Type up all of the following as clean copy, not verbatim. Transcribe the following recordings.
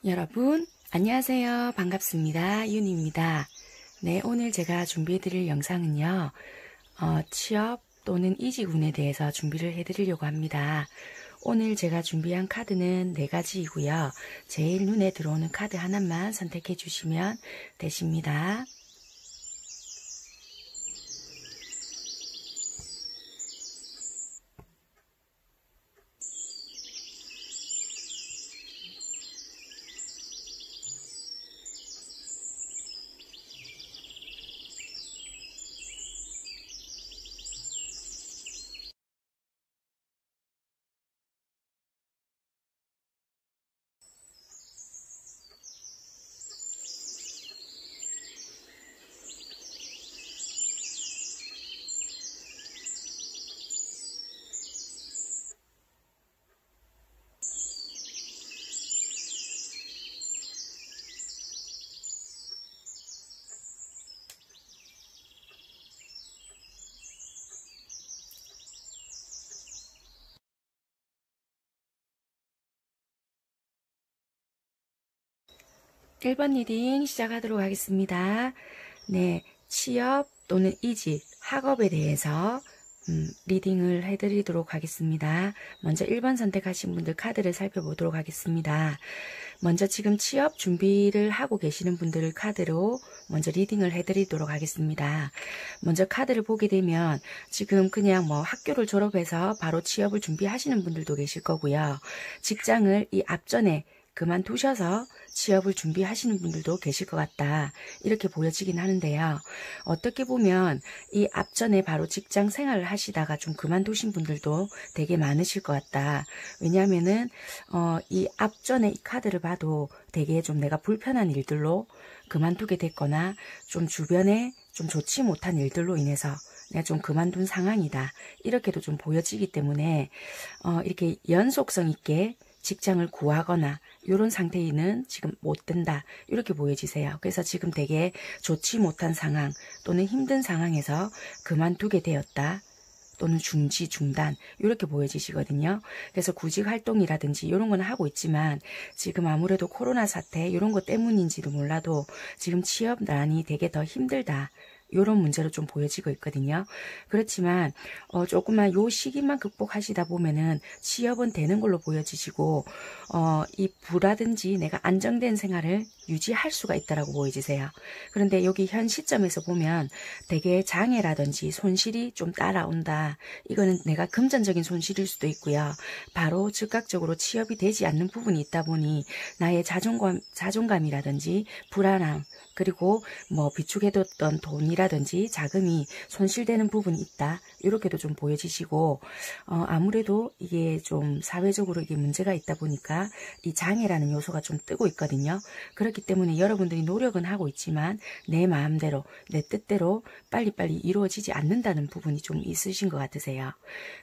여러분 안녕하세요. 반갑습니다. 윤희입니다. 네, 오늘 제가 준비해 드릴 영상은요. 취업 또는 이직운에 대해서 준비를 해 드리려고 합니다. 오늘 제가 준비한 카드는 4가지이고요. 제일 눈에 들어오는 카드 하나만 선택해 주시면 되십니다. 일 번 리딩 시작하도록 하겠습니다. 네, 취업 또는 이직, 학업에 대해서 리딩을 해드리도록 하겠습니다. 먼저 1번 선택하신 분들 카드를 살펴보도록 하겠습니다. 먼저 지금 취업 준비를 하고 계시는 분들을 카드로 먼저 리딩을 해드리도록 하겠습니다. 먼저 카드를 보게 되면 지금 그냥 학교를 졸업해서 바로 취업을 준비하시는 분들도 계실 거고요. 직장을 이 앞전에 그만두셔서 취업을 준비하시는 분들도 계실 것 같다, 이렇게 보여지긴 하는데요. 어떻게 보면 이 앞전에 바로 직장 생활을 하시다가 좀 그만두신 분들도 되게 많으실 것 같다. 왜냐하면은 이 앞전에 이 카드를 봐도 되게 좀 내가 불편한 일들로 그만두게 됐거나 좀 주변에 좀 좋지 못한 일들로 인해서 내가 좀 그만둔 상황이다, 이렇게도 좀 보여지기 때문에 이렇게 연속성 있게 직장을 구하거나 이런 상태에는 지금 못 된다, 이렇게 보여지세요. 그래서 지금 되게 좋지 못한 상황 또는 힘든 상황에서 그만두게 되었다, 또는 중지, 중단, 이렇게 보여지시거든요. 그래서 구직 활동이라든지 이런 건 하고 있지만 지금 아무래도 코로나 사태 이런 것 때문인지도 몰라도 지금 취업난이 되게 더 힘들다, 이런 문제로 좀 보여지고 있거든요. 그렇지만 조금만 요 시기만 극복하시다 보면은 취업은 되는 걸로 보여지시고 이 부라든지 내가 안정된 생활을 유지할 수가 있다라고 보여지세요. 그런데 여기 현 시점에서 보면 되게 장애라든지 손실이 좀 따라온다. 이거는 내가 금전적인 손실일 수도 있고요. 바로 즉각적으로 취업이 되지 않는 부분이 있다 보니 나의 자존감이라든지 불안함, 그리고 비축해뒀던 돈이라든지 자금이 손실되는 부분이 있다, 이렇게도 좀 보여지시고 아무래도 이게 좀 사회적으로 이게 문제가 있다 보니까 이 장애라는 요소가 좀 뜨고 있거든요. 그렇기 때문에 여러분들이 노력은 하고 있지만 내 마음대로 내 뜻대로 빨리빨리 이루어지지 않는다는 부분이 좀 있으신 것 같으세요.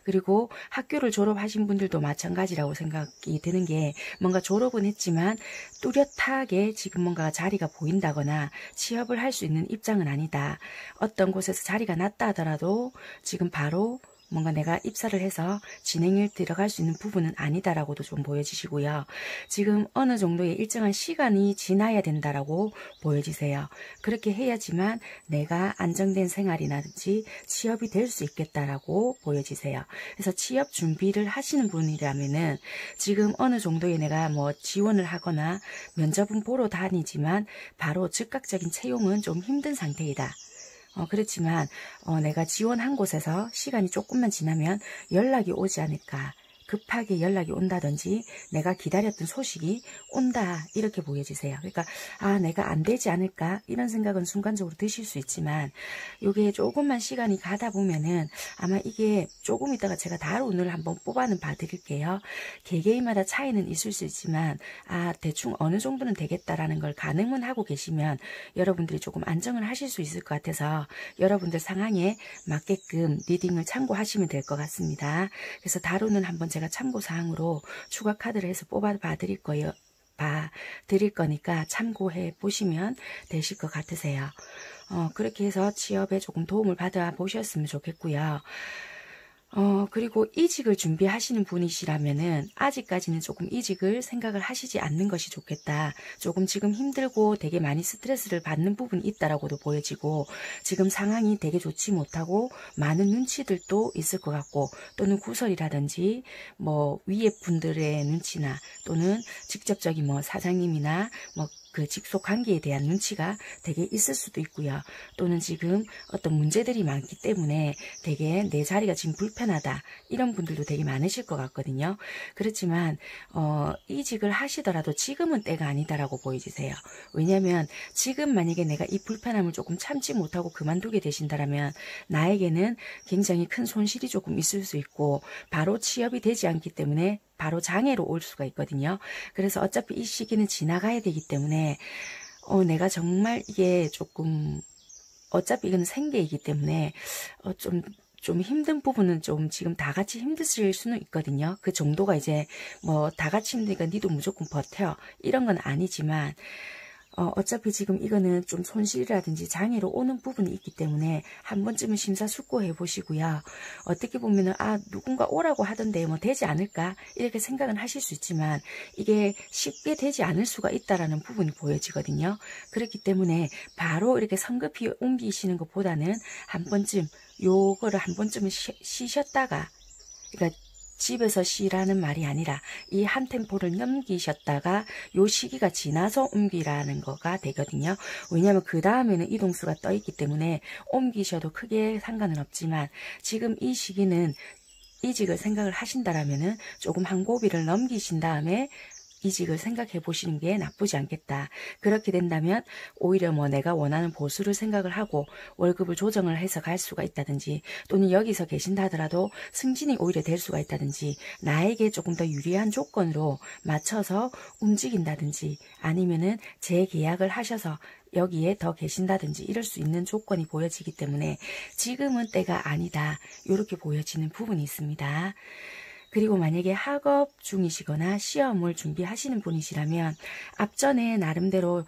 그리고 학교를 졸업하신 분들도 마찬가지라고 생각이 드는 게, 뭔가 졸업은 했지만 뚜렷하게 지금 뭔가 자리가 보인다거나 취업을 할 수 있는 입장은 아니다. 어떤 곳에서 자리가 났다 하더라도 지금 바로 뭔가 내가 입사를 해서 진행을 들어갈 수 있는 부분은 아니다라고도 좀 보여지시고요. 지금 어느 정도의 일정한 시간이 지나야 된다라고 보여지세요. 그렇게 해야지만 내가 안정된 생활이라든지 취업이 될 수 있겠다라고 보여지세요. 그래서 취업 준비를 하시는 분이라면은 지금 어느 정도의 내가 지원을 하거나 면접은 보러 다니지만 바로 즉각적인 채용은 좀 힘든 상태이다. 그렇지만 내가 지원한 곳에서 시간이 조금만 지나면 연락이 오지 않을까, 급하게 연락이 온다든지 내가 기다렸던 소식이 온다, 이렇게 보여지세요. 그러니까 내가 안 되지 않을까, 이런 생각은 순간적으로 드실 수 있지만 이게 조금만 시간이 가다 보면은 아마 이게 조금 있다가 제가 다룬을 한번 뽑아는 봐드릴게요. 개개인마다 차이는 있을 수 있지만 대충 어느 정도는 되겠다라는 걸 가늠은 하고 계시면 여러분들이 조금 안정을 하실 수 있을 것 같아서 여러분들 상황에 맞게끔 리딩을 참고하시면 될 것 같습니다. 그래서 다룬은 한번 제가 참고사항으로 추가 카드를 해서 뽑아 봐드릴 거니까 참고해 보시면 되실 것 같으세요. 그렇게 해서 취업에 조금 도움을 받아 보셨으면 좋겠고요. 그리고 이직을 준비하시는 분이시라면은 아직까지는 조금 이직을 생각을 하시지 않는 것이 좋겠다. 조금 지금 힘들고 되게 많이 스트레스를 받는 부분이 있다라고도 보여지고, 지금 상황이 되게 좋지 못하고 많은 눈치들도 있을 것 같고, 또는 구설이라든지 뭐 위에 분들의 눈치나 또는 직접적인 뭐 사장님이나 뭐 그 직속 관계에 대한 눈치가 되게 있을 수도 있고요. 또는 지금 어떤 문제들이 많기 때문에 되게 내 자리가 지금 불편하다, 이런 분들도 되게 많으실 것 같거든요. 그렇지만 이직을 하시더라도 지금은 때가 아니다라고 보여지세요. 왜냐하면 지금 만약에 내가 이 불편함을 조금 참지 못하고 그만두게 되신다면 나에게는 굉장히 큰 손실이 조금 있을 수 있고, 바로 취업이 되지 않기 때문에 바로 장애로 올 수가 있거든요. 그래서 어차피 이 시기는 지나가야 되기 때문에 내가 정말 이게 조금, 어차피 이건 생계이기 때문에 좀 힘든 부분은 좀 지금 다 같이 힘드실 수는 있거든요. 그 정도가 이제 뭐 다 같이 힘드니까 니도 무조건 버텨, 이런 건 아니지만 어차피 지금 이거는 좀 손실이라든지 장애로 오는 부분이 있기 때문에 한 번쯤은 심사숙고해 보시고요. 어떻게 보면은 누군가 오라고 하던데 뭐 되지 않을까, 이렇게 생각은 하실 수 있지만 이게 쉽게 되지 않을 수가 있다라는 부분이 보여지거든요. 그렇기 때문에 바로 이렇게 성급히 옮기시는 것보다는 한 번쯤 요거를 한 번쯤은 쉬셨다가, 그러니까 집에서 쉬라는 말이 아니라 이 한 템포를 넘기셨다가 요 시기가 지나서 옮기라는 거가 되거든요. 왜냐하면 그 다음에는 이동수가 떠 있기 때문에 옮기셔도 크게 상관은 없지만, 지금 이 시기는 이직을 생각을 하신다라면은 조금 한 고비를 넘기신 다음에 이직을 생각해 보시는 게 나쁘지 않겠다. 그렇게 된다면 오히려 뭐 내가 원하는 보수를 생각을 하고 월급을 조정을 해서 갈 수가 있다든지, 또는 여기서 계신다 하더라도 승진이 오히려 될 수가 있다든지, 나에게 조금 더 유리한 조건으로 맞춰서 움직인다든지, 아니면은 재계약을 하셔서 여기에 더 계신다든지 이럴 수 있는 조건이 보여지기 때문에 지금은 때가 아니다, 이렇게 보여지는 부분이 있습니다. 그리고 만약에 학업 중이시거나 시험을 준비하시는 분이시라면 앞전에 나름대로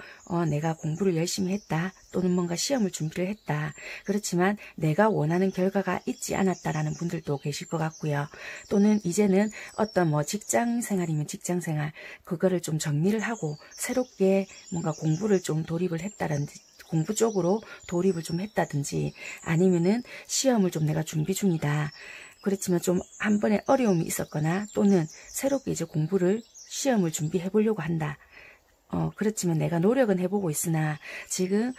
내가 공부를 열심히 했다, 또는 뭔가 시험을 준비를 했다, 그렇지만 내가 원하는 결과가 있지 않았다라는 분들도 계실 것 같고요. 또는 이제는 어떤 뭐 직장생활이면 직장생활, 그거를 좀 정리를 하고 새롭게 뭔가 공부를 좀 돌입을 했다든지, 공부 쪽으로 돌입을 좀 했다든지, 아니면은 시험을 좀 내가 준비 중이다, 그렇지만 좀 한 번에 어려움이 있었거나, 또는 새롭게 이제 공부를 시험을 준비해 보려고 한다. 그렇지만 내가 노력은 해보고 있으나 지금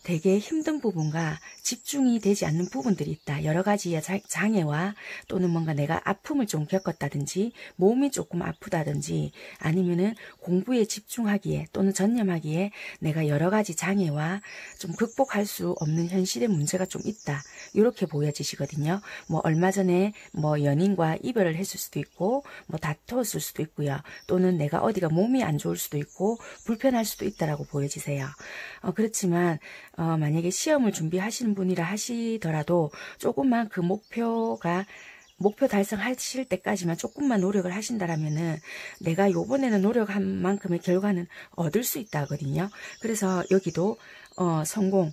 되게 힘든 부분과 집중이 되지 않는 부분들이 있다. 여러 가지의 장애와 또는 뭔가 내가 아픔을 좀 겪었다든지, 몸이 조금 아프다든지, 아니면은 공부에 집중하기에 또는 전념하기에 내가 여러 가지 장애와 좀 극복할 수 없는 현실의 문제가 좀 있다, 이렇게 보여지시거든요. 뭐 얼마 전에 뭐 연인과 이별을 했을 수도 있고, 뭐 다투었을 수도 있고요. 또는 내가 어디가 몸이 안 좋을 수도 있고 불편할 수도 있다라고 보여지세요. 그렇지만 만약에 시험을 준비하시는 분이라 하시더라도 조금만 그 목표 달성하실 때까지만 조금만 노력을 하신다라면은 내가 요번에는 노력한 만큼의 결과는 얻을 수 있다 하거든요. 그래서 여기도 성공,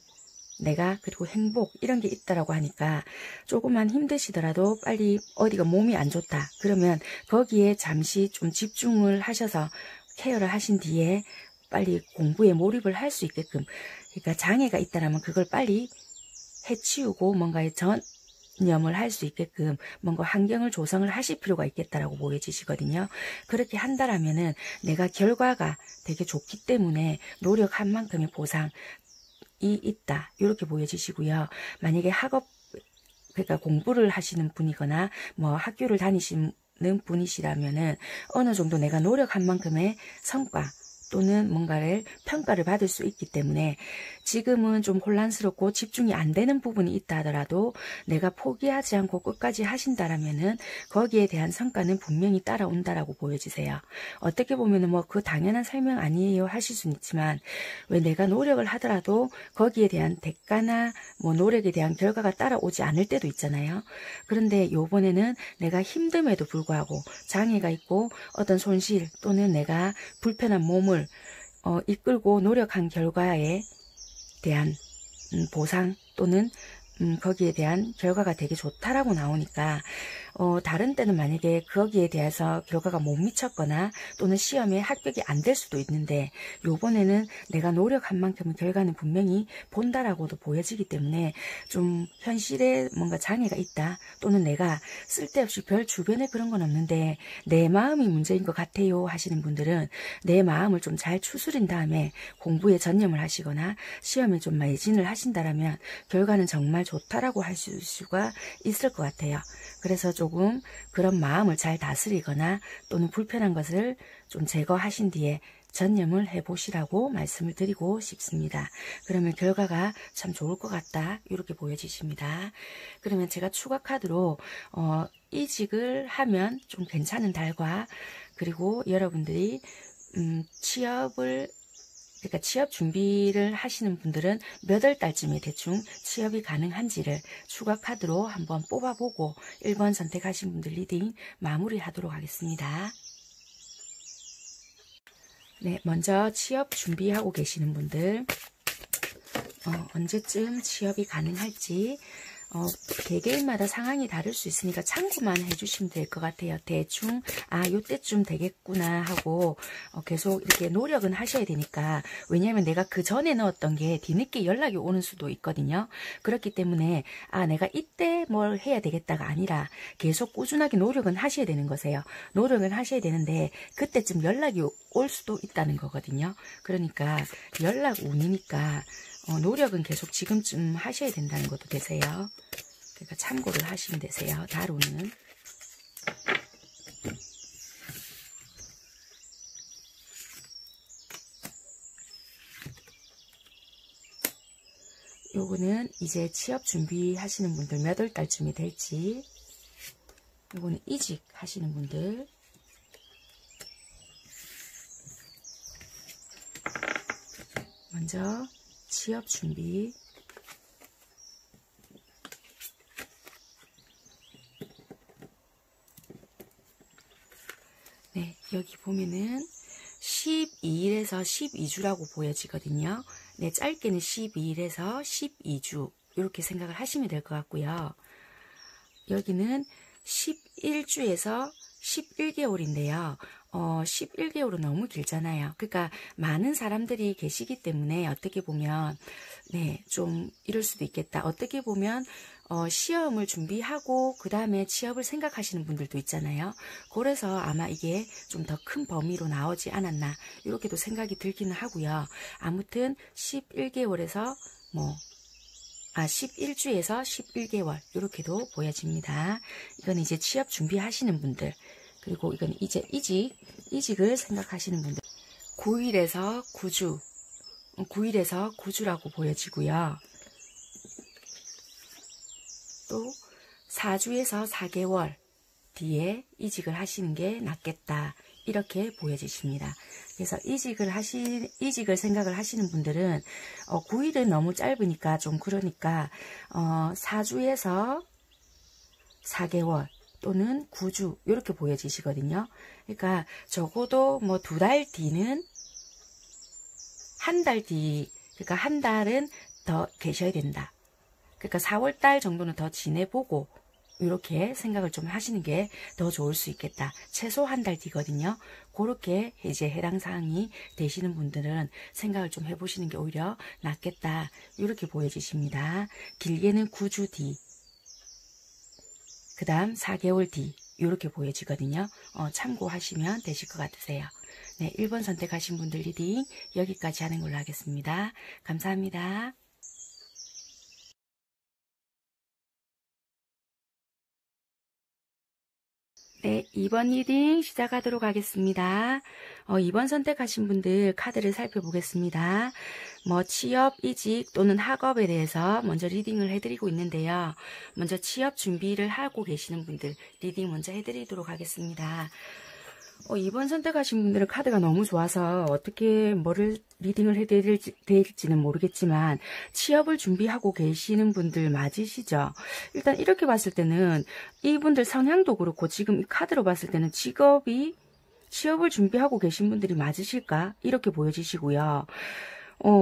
내가 그리고 행복, 이런 게 있다라고 하니까 조금만 힘드시더라도 빨리 어디가 몸이 안 좋다 그러면 거기에 잠시 좀 집중을 하셔서 케어를 하신 뒤에 빨리 공부에 몰입을 할 수 있게끔, 그러니까 장애가 있다라면 그걸 빨리 해치우고 뭔가에 전념을 할 수 있게끔 뭔가 환경을 조성을 하실 필요가 있겠다라고 보여지시거든요. 그렇게 한다라면은 내가 결과가 되게 좋기 때문에 노력한 만큼의 보상이 있다, 이렇게 보여지시고요. 만약에 그러니까 공부를 하시는 분이거나 뭐 학교를 다니시는 분이시라면은 어느 정도 내가 노력한 만큼의 성과 또는 뭔가를 평가를 받을 수 있기 때문에 지금은 좀 혼란스럽고 집중이 안 되는 부분이 있다 하더라도 내가 포기하지 않고 끝까지 하신다라면은 거기에 대한 성과는 분명히 따라온다라고 보여지세요. 어떻게 보면은 뭐 그 당연한 설명 아니에요 하실 수는 있지만, 왜 내가 노력을 하더라도 거기에 대한 대가나 뭐 노력에 대한 결과가 따라오지 않을 때도 있잖아요. 그런데 요번에는 내가 힘듦에도 불구하고 장애가 있고 어떤 손실 또는 내가 불편한 몸을 이끌고 노력한 결과에 대한 보상 또는 거기에 대한 결과가 되게 좋다라고 나오니까 다른 때는 만약에 거기에 대해서 결과가 못 미쳤거나 또는 시험에 합격이 안 될 수도 있는데 요번에는 내가 노력한 만큼의 결과는 분명히 본다라고도 보여지기 때문에 좀 현실에 뭔가 장애가 있다 또는 내가 쓸데없이 별 주변에 그런 건 없는데 내 마음이 문제인 것 같아요 하시는 분들은 내 마음을 좀 잘 추스린 다음에 공부에 전념을 하시거나 시험에 좀 매진을 하신다라면 결과는 정말 좋다라고 할 수가 있을 것 같아요. 그래서 조금 그런 마음을 잘 다스리거나 또는 불편한 것을 좀 제거하신 뒤에 전념을 해보시라고 말씀을 드리고 싶습니다. 그러면 결과가 참 좋을 것 같다 이렇게 보여지십니다. 그러면 제가 추가 카드로 이직을 하면 좀 괜찮은 달과 그리고 여러분들이 그러니까 취업 준비를 하시는 분들은 몇 월 달쯤에 대충 취업이 가능한지를 추가 카드로 한번 뽑아보고 1번 선택하신 분들 리딩 마무리하도록 하겠습니다. 네, 먼저 취업 준비하고 계시는 분들 언제쯤 취업이 가능할지 개개인마다 상황이 다를 수 있으니까 참고만 해주시면 될 것 같아요. 대충 요때쯤 되겠구나 하고 계속 이렇게 노력은 하셔야 되니까 왜냐하면 내가 그 전에 넣었던 게 뒤늦게 연락이 오는 수도 있거든요. 그렇기 때문에 내가 이때 뭘 해야 되겠다가 아니라 계속 꾸준하게 노력은 하셔야 되는 거세요. 노력은 하셔야 되는데 그때쯤 연락이 올 수도 있다는 거거든요. 그러니까 연락 운이니까 노력은 계속 지금쯤 하셔야 된다는 것도 되세요. 그러니까 참고를 하시면 되세요. 다루는. 요거는 이제 취업 준비하시는 분들 몇 월 달쯤이 될지, 요거는 이직 하시는 분들, 먼저 취업 준비, 네, 여기 보면은 12일에서 12주라고 보여지거든요. 네, 짧게는 12일에서 12주 이렇게 생각을 하시면 될 것 같고요. 여기는 11주에서 11개월인데요. 11개월은 너무 길잖아요. 그러니까 많은 사람들이 계시기 때문에 어떻게 보면 네, 좀 이럴 수도 있겠다. 어떻게 보면 시험을 준비하고 그 다음에 취업을 생각하시는 분들도 있잖아요. 그래서 아마 이게 좀 더 큰 범위로 나오지 않았나 이렇게도 생각이 들기는 하고요. 아무튼 11개월에서 11주에서 11개월 이렇게도 보여집니다. 이건 이제 취업 준비하시는 분들, 그리고 이건 이제 이직을 생각하시는 분들 9일에서 9주 9일에서 9주라고 보여지고요. 또 4주에서 4개월 뒤에 이직을 하시는 게 낫겠다 이렇게 보여지십니다. 그래서 이직을 생각을 하시는 분들은 9일은 너무 짧으니까 좀 그러니까 4주에서 4개월 또는 9주 이렇게 보여지시거든요. 그러니까 적어도 뭐 2달 뒤는 한 달 뒤, 그러니까 한 달은 더 계셔야 된다. 그러니까 4월달 정도는 더 지내보고 이렇게 생각을 좀 하시는 게 더 좋을 수 있겠다. 최소 한 달 뒤거든요. 그렇게 이제 해당 사항이 되시는 분들은 생각을 좀 해보시는 게 오히려 낫겠다. 이렇게 보여지십니다. 길게는 9주 뒤, 그 다음 4개월 뒤 이렇게 보여지거든요. 참고하시면 되실 것 같으세요. 네, 1번 선택하신 분들 리딩 여기까지 하는 걸로 하겠습니다. 감사합니다. 네, 2번 리딩 시작하도록 하겠습니다. 2번 선택하신 분들 카드를 살펴보겠습니다. 취업, 이직 또는 학업에 대해서 먼저 리딩을 해드리고 있는데요. 먼저 취업 준비를 하고 계시는 분들 리딩 먼저 해드리도록 하겠습니다. 2번 선택하신 분들은 카드가 너무 좋아서 어떻게 뭐를 리딩을 해드릴지는 모르겠지만 취업을 준비하고 계시는 분들 맞으시죠? 일단 이렇게 봤을 때는 이분들 성향도 그렇고 지금 이 카드로 봤을 때는 취업을 준비하고 계신 분들이 맞으실까? 이렇게 보여지시고요.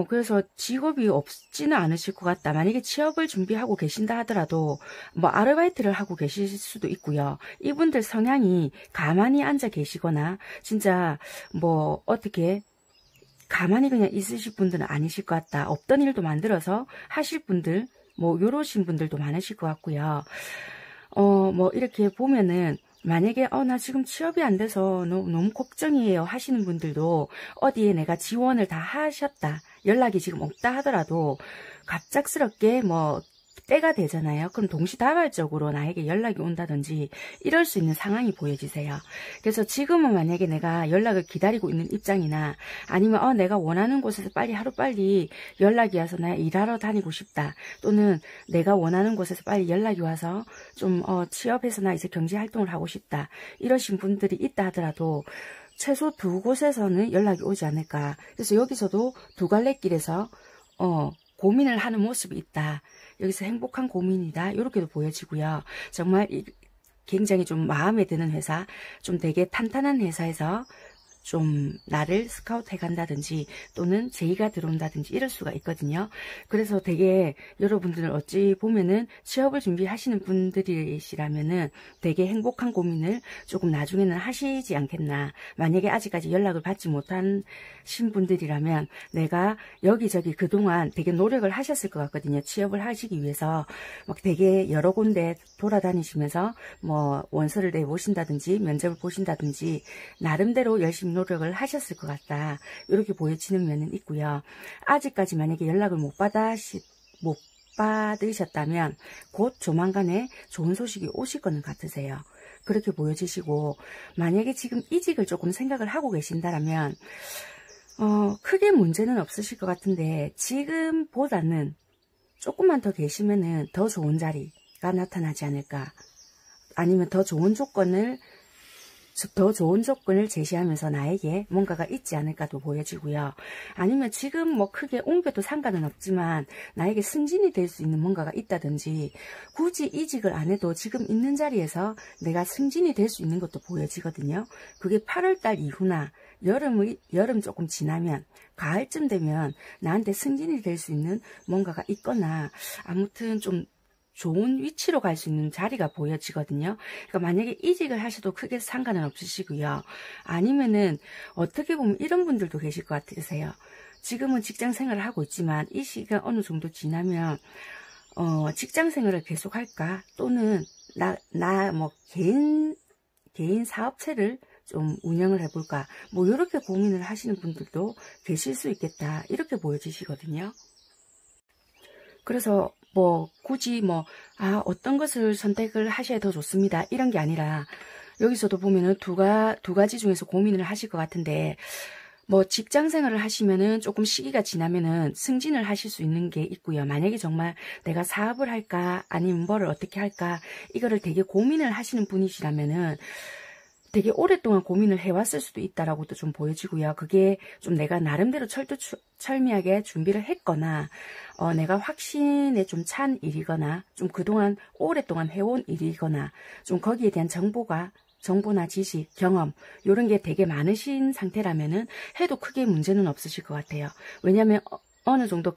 그래서 직업이 없지는 않으실 것 같다. 만약에 취업을 준비하고 계신다 하더라도 뭐 아르바이트를 하고 계실 수도 있고요. 이분들 성향이 가만히 앉아 계시거나 진짜 뭐 어떻게 가만히 그냥 있으실 분들은 아니실 것 같다. 없던 일도 만들어서 하실 분들, 뭐 요러신 분들도 많으실 것 같고요. 뭐 이렇게 보면은 만약에 나 지금 취업이 안 돼서 너무 걱정이에요 하시는 분들도 어디에 내가 지원을 다 하셨다. 연락이 지금 없다 하더라도 갑작스럽게 뭐 때가 되잖아요. 그럼 동시다발적으로 나에게 연락이 온다든지 이럴 수 있는 상황이 보여지세요. 그래서 지금은 만약에 내가 연락을 기다리고 있는 입장이나 아니면 내가 원하는 곳에서 빨리 하루빨리 연락이 와서 나 일하러 다니고 싶다. 또는 내가 원하는 곳에서 빨리 연락이 와서 좀 취업해서 나 이제 경제활동을 하고 싶다. 이러신 분들이 있다 하더라도 최소 2곳에서는 연락이 오지 않을까. 그래서 여기서도 두 갈래 길에서 고민을 하는 모습이 있다. 여기서 행복한 고민이다. 이렇게도 보여지고요. 정말 굉장히 좀 마음에 드는 회사, 좀 되게 탄탄한 회사에서 좀 나를 스카우트 해간다든지 또는 제의가 들어온다든지 이럴 수가 있거든요. 그래서 되게 여러분들 어찌 보면은 취업을 준비하시는 분들이시라면은 되게 행복한 고민을 조금 나중에는 하시지 않겠나. 만약에 아직까지 연락을 받지 못한 분들이라면 내가 여기저기 그동안 되게 노력을 하셨을 것 같거든요. 취업을 하시기 위해서 막 되게 여러 군데 돌아다니시면서 뭐 원서를 내보신다든지 면접을 보신다든지 나름대로 열심히 노력을 하셨을 것 같다. 이렇게 보여지는 면은 있고요. 아직까지 만약에 연락을 못 받으셨다면 곧 조만간에 좋은 소식이 오실 거는 같으세요. 그렇게 보여지시고 만약에 지금 이직을 조금 생각을 하고 계신다라면 크게 문제는 없으실 것 같은데 지금보다는 조금만 더 계시면은 더 좋은 자리가 나타나지 않을까. 아니면 더 좋은 조건을 제시하면서 나에게 뭔가가 있지 않을까도 보여지고요. 아니면 지금 뭐 크게 옮겨도 상관은 없지만 나에게 승진이 될 수 있는 뭔가가 있다든지 굳이 이직을 안 해도 지금 있는 자리에서 내가 승진이 될 수 있는 것도 보여지거든요. 그게 8월달 이후나 여름 조금 지나면 가을쯤 되면 나한테 승진이 될 수 있는 뭔가가 있거나 아무튼 좀 좋은 위치로 갈 수 있는 자리가 보여지거든요. 그러니까 만약에 이직을 하셔도 크게 상관은 없으시고요. 아니면은 어떻게 보면 이런 분들도 계실 것 같으세요. 지금은 직장 생활을 하고 있지만 이 시간 어느 정도 지나면 직장 생활을 계속 할까? 또는 나 뭐 개인 사업체를 좀 운영을 해볼까? 뭐 이렇게 고민을 하시는 분들도 계실 수 있겠다. 이렇게 보여지시거든요. 그래서 뭐 굳이 어떤 것을 선택을 하셔야 더 좋습니다. 이런 게 아니라 여기서도 보면은 두 가지 중에서 고민을 하실 것 같은데 뭐 직장 생활을 하시면은 조금 시기가 지나면은 승진을 하실 수 있는 게 있고요. 만약에 정말 내가 사업을 할까 아니면 뭐를 어떻게 할까 이거를 되게 고민을 하시는 분이시라면은 되게 오랫동안 고민을 해왔을 수도 있다라고도 좀 보여지고요. 그게 좀 내가 나름대로 철미하게 준비를 했거나 내가 확신에 좀 찬 일이거나 좀 그동안 오랫동안 해온 일이거나 좀 거기에 대한 정보나 지식, 경험 이런 게 되게 많으신 상태라면은 해도 크게 문제는 없으실 것 같아요. 왜냐하면 어느 정도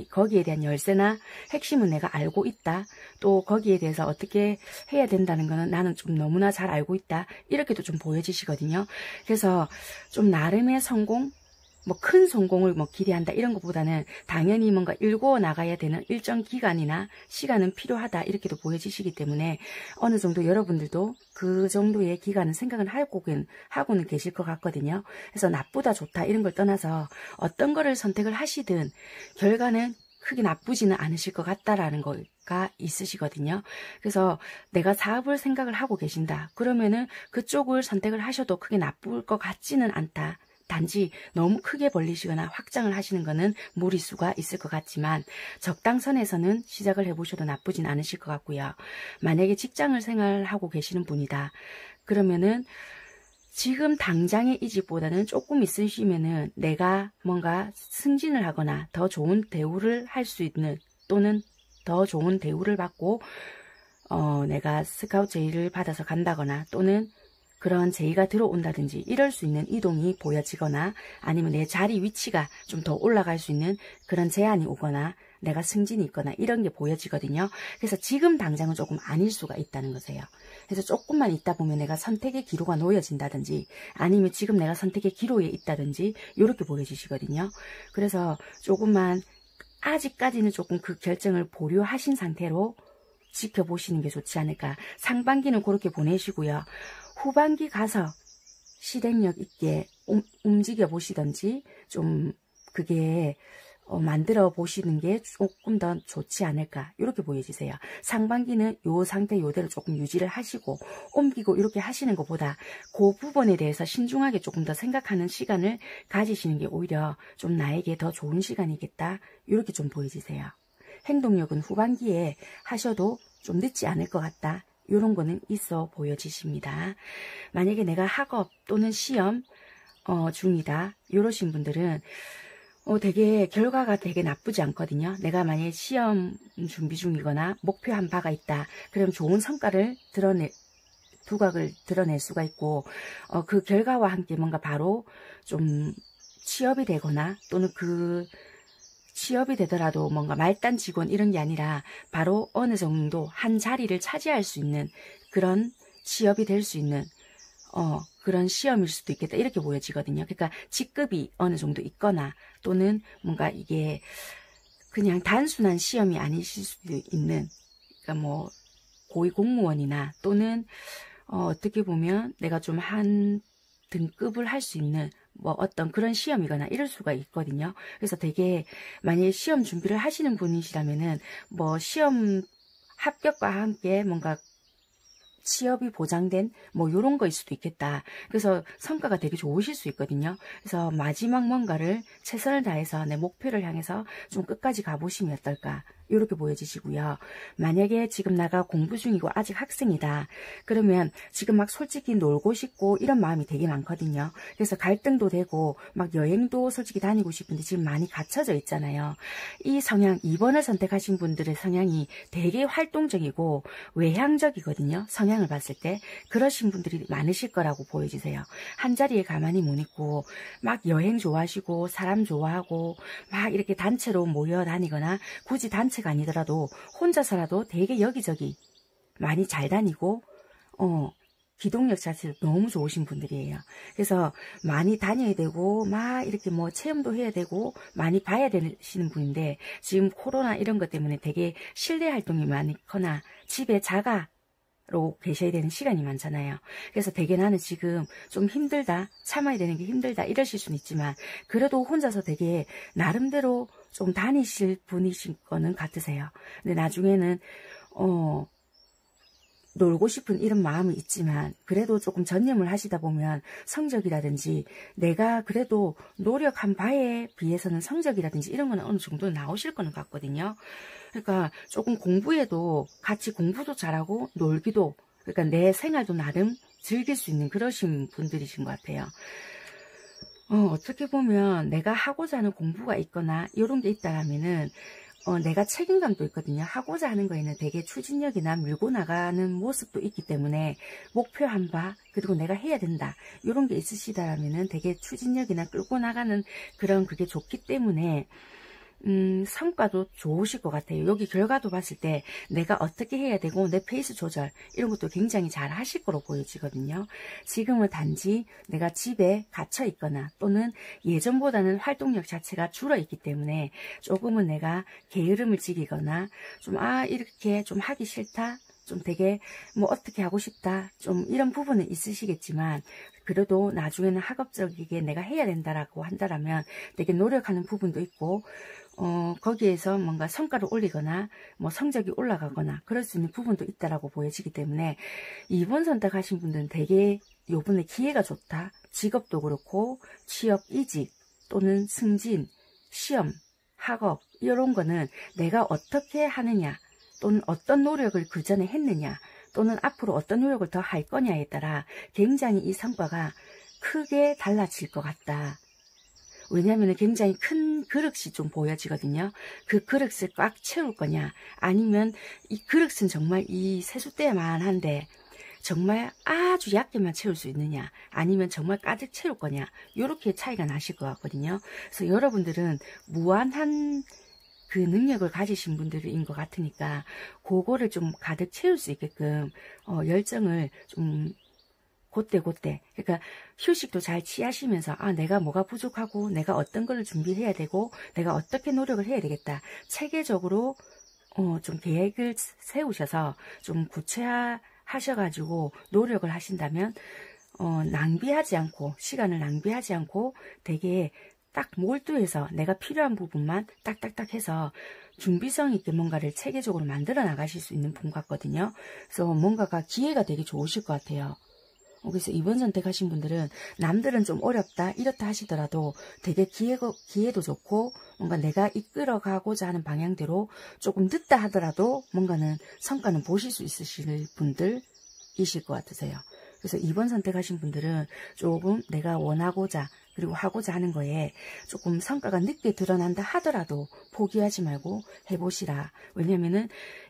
거기에 대한 열쇠나 핵심은 내가 알고 있다. 또 거기에 대해서 어떻게 해야 된다는 거는 나는 좀 너무나 잘 알고 있다. 이렇게도 좀 보여지시거든요. 그래서 좀 나름의 성공, 뭐 큰 성공을 기대한다 이런 것보다는 당연히 뭔가 일궈 나가야 되는 일정 기간이나 시간은 필요하다 이렇게도 보여지시기 때문에 어느 정도 여러분들도 그 정도의 기간은 생각을 하고는 계실 것 같거든요. 그래서 나쁘다 좋다 이런 걸 떠나서 어떤 거를 선택을 하시든 결과는 크게 나쁘지는 않으실 것 같다라는 거가 있으시거든요. 그래서 내가 사업을 생각을 하고 계신다. 그러면은 그쪽을 선택을 하셔도 크게 나쁠 것 같지는 않다. 단지 너무 크게 벌리시거나 확장을 하시는 것은 무리수가 있을 것 같지만 적당선에서는 시작을 해보셔도 나쁘진 않으실 것 같고요. 만약에 직장을 생활하고 계시는 분이다. 그러면은 지금 당장의 이직보다는 조금 있으시면은 내가 뭔가 승진을 하거나 더 좋은 대우를 할 수 있는 또는 더 좋은 대우를 받고 내가 스카우트 제의를 받아서 간다거나 또는 그런 제의가 들어온다든지 이럴 수 있는 이동이 보여지거나 아니면 내 자리 위치가 좀 더 올라갈 수 있는 그런 제안이 오거나 내가 승진이 있거나 이런 게 보여지거든요. 그래서 지금 당장은 조금 아닐 수가 있다는 거세요. 그래서 조금만 있다 보면 내가 선택의 기로가 놓여진다든지 아니면 지금 내가 선택의 기로에 있다든지 이렇게 보여지시거든요. 그래서 조금만 아직까지는 조금 그 결정을 보류하신 상태로 지켜보시는 게 좋지 않을까. 상반기는 그렇게 보내시고요. 후반기 가서 실행력 있게 움직여 보시던지 좀 그게 만들어 보시는 게 조금 더 좋지 않을까 이렇게 보여지세요. 상반기는 요 상태 요대로 조금 유지를 하시고 옮기고 이렇게 하시는 것보다 그 부분에 대해서 신중하게 조금 더 생각하는 시간을 가지시는 게 오히려 좀 나에게 더 좋은 시간이겠다 이렇게 좀 보여지세요. 행동력은 후반기에 하셔도 좀 늦지 않을 것 같다 이런 거는 있어 보여지십니다. 만약에 내가 학업 또는 시험 중이다 이러신 분들은 되게 결과가 되게 나쁘지 않거든요. 내가 만약에 시험 준비 중이거나 목표한 바가 있다. 그럼 좋은 성과를 두각을 드러낼 수가 있고 그 결과와 함께 뭔가 바로 좀 취업이 되거나 또는 그 취업이 되더라도 뭔가 말단 직원 이런 게 아니라 바로 어느 정도 한 자리를 차지할 수 있는 그런 취업이 될 수 있는 그런 시험일 수도 있겠다 이렇게 보여지거든요. 그러니까 직급이 어느 정도 있거나 또는 뭔가 이게 그냥 단순한 시험이 아니실 수도 있는 그러니까 뭐 고위공무원이나 또는 어떻게 보면 내가 좀 한 등급을 할 수 있는 뭐 어떤 그런 시험이거나 이럴 수가 있거든요. 그래서 되게 만약에 시험 준비를 하시는 분이시라면은 뭐 시험 합격과 함께 뭔가 취업이 보장된 뭐 요런 거일 수도 있겠다. 그래서 성과가 되게 좋으실 수 있거든요. 그래서 마지막 뭔가를 최선을 다해서 내 목표를 향해서 좀 끝까지 가보시면 어떨까 이렇게 보여지시고요. 만약에 지금 나가 공부 중이고 아직 학생이다. 그러면 지금 막 솔직히 놀고 싶고 이런 마음이 되게 많거든요. 그래서 갈등도 되고 막 여행도 솔직히 다니고 싶은데 지금 많이 갇혀져 있잖아요. 이 성향 2번을 선택하신 분들의 성향이 되게 활동적이고 외향적이거든요. 성향을 봤을 때 그러신 분들이 많으실 거라고 보여지세요. 한자리에 가만히 못 있고 막 여행 좋아하시고 사람 좋아하고 막 이렇게 단체로 모여 다니거나 굳이 단체가 아니더라도 혼자서라도 되게 여기저기 많이 잘 다니고 기동력 자체도 너무 좋으신 분들이에요. 그래서 많이 다녀야 되고 막 이렇게 뭐 체험도 해야 되고 많이 봐야 되시는 분인데 지금 코로나 이런 것 때문에 되게 실내 활동이 많거나 집에 자가로 계셔야 되는 시간이 많잖아요. 그래서 되게 나는 지금 좀 힘들다, 참아야 되는 게 힘들다 이러실 수는 있지만 그래도 혼자서 되게 나름대로 좀 다니실 분이신 거는 같으세요. 근데 나중에는 놀고 싶은 이런 마음이 있지만 그래도 조금 전념을 하시다 보면 성적이라든지 내가 그래도 노력한 바에 비해서는 성적이라든지 이런 거는 어느 정도 나오실 거는 같거든요. 그러니까 조금 공부에도 같이 공부도 잘하고 놀기도 그러니까 내 생활도 나름 즐길 수 있는 그러신 분들이신 것 같아요. 어떻게 보면 내가 하고자 하는 공부가 있거나 이런 게 있다라면은 내가 책임감도 있거든요. 하고자 하는 거에는 되게 추진력이나 밀고 나가는 모습도 있기 때문에 목표한 바 그리고 내가 해야 된다 이런 게 있으시다라면은 되게 추진력이나 끌고 나가는 그런 그게 좋기 때문에 성과도 좋으실 것 같아요. 여기 결과도 봤을 때 내가 어떻게 해야 되고 내 페이스 조절 이런 것도 굉장히 잘 하실 거로 보여지거든요. 지금은 단지 내가 집에 갇혀 있거나 또는 예전보다는 활동력 자체가 줄어 있기 때문에 조금은 내가 게으름을 지기거나 좀 이렇게 좀 하기 싫다 좀 되게 뭐 어떻게 하고 싶다 좀 이런 부분은 있으시겠지만 그래도 나중에는 학업적이게 내가 해야 된다라고 한다라면 되게 노력하는 부분도 있고 거기에서 뭔가 성과를 올리거나 뭐 성적이 올라가거나 그럴 수 있는 부분도 있다라고 보여지기 때문에 2번 선택하신 분들은 되게 요번에 기회가 좋다. 직업도 그렇고 취업 이직 또는 승진, 시험, 학업 이런 거는 내가 어떻게 하느냐 또는 어떤 노력을 그 전에 했느냐 또는 앞으로 어떤 노력을 더 할 거냐에 따라 굉장히 이 성과가 크게 달라질 것 같다. 왜냐하면 굉장히 큰 그릇이 좀 보여지거든요. 그 그릇을 꽉 채울 거냐 아니면 이 그릇은 정말 이 세숫대야만 한데 정말 아주 얕게만 채울 수 있느냐, 아니면 정말 가득 채울 거냐, 요렇게 차이가 나실 것 같거든요. 그래서 여러분들은 무한한 그 능력을 가지신 분들인 것 같으니까 그거를 좀 가득 채울 수 있게끔 열정을 좀 그때 그러니까 휴식도 잘 취하시면서 내가 뭐가 부족하고 내가 어떤 걸 준비해야 되고 내가 어떻게 노력을 해야 되겠다, 체계적으로 좀 계획을 세우셔서 좀 구체화하셔가지고 노력을 하신다면 낭비하지 않고, 시간을 낭비하지 않고 되게 딱 몰두해서 내가 필요한 부분만 딱딱딱 해서 준비성 있게 뭔가를 체계적으로 만들어 나가실 수 있는 분 같거든요. 그래서 뭔가가 기회가 되게 좋으실 것 같아요. 그래서 이번 선택하신 분들은 남들은 좀 어렵다 이렇다 하시더라도 되게 기회도 좋고 뭔가 내가 이끌어가고자 하는 방향대로 조금 늦다 하더라도 뭔가는 성과는 보실 수 있으실 분들이실 것 같으세요. 그래서 이번 선택하신 분들은 조금 내가 원하고자 그리고 하고자 하는 거에 조금 성과가 늦게 드러난다 하더라도 포기하지 말고 해보시라. 왜냐면은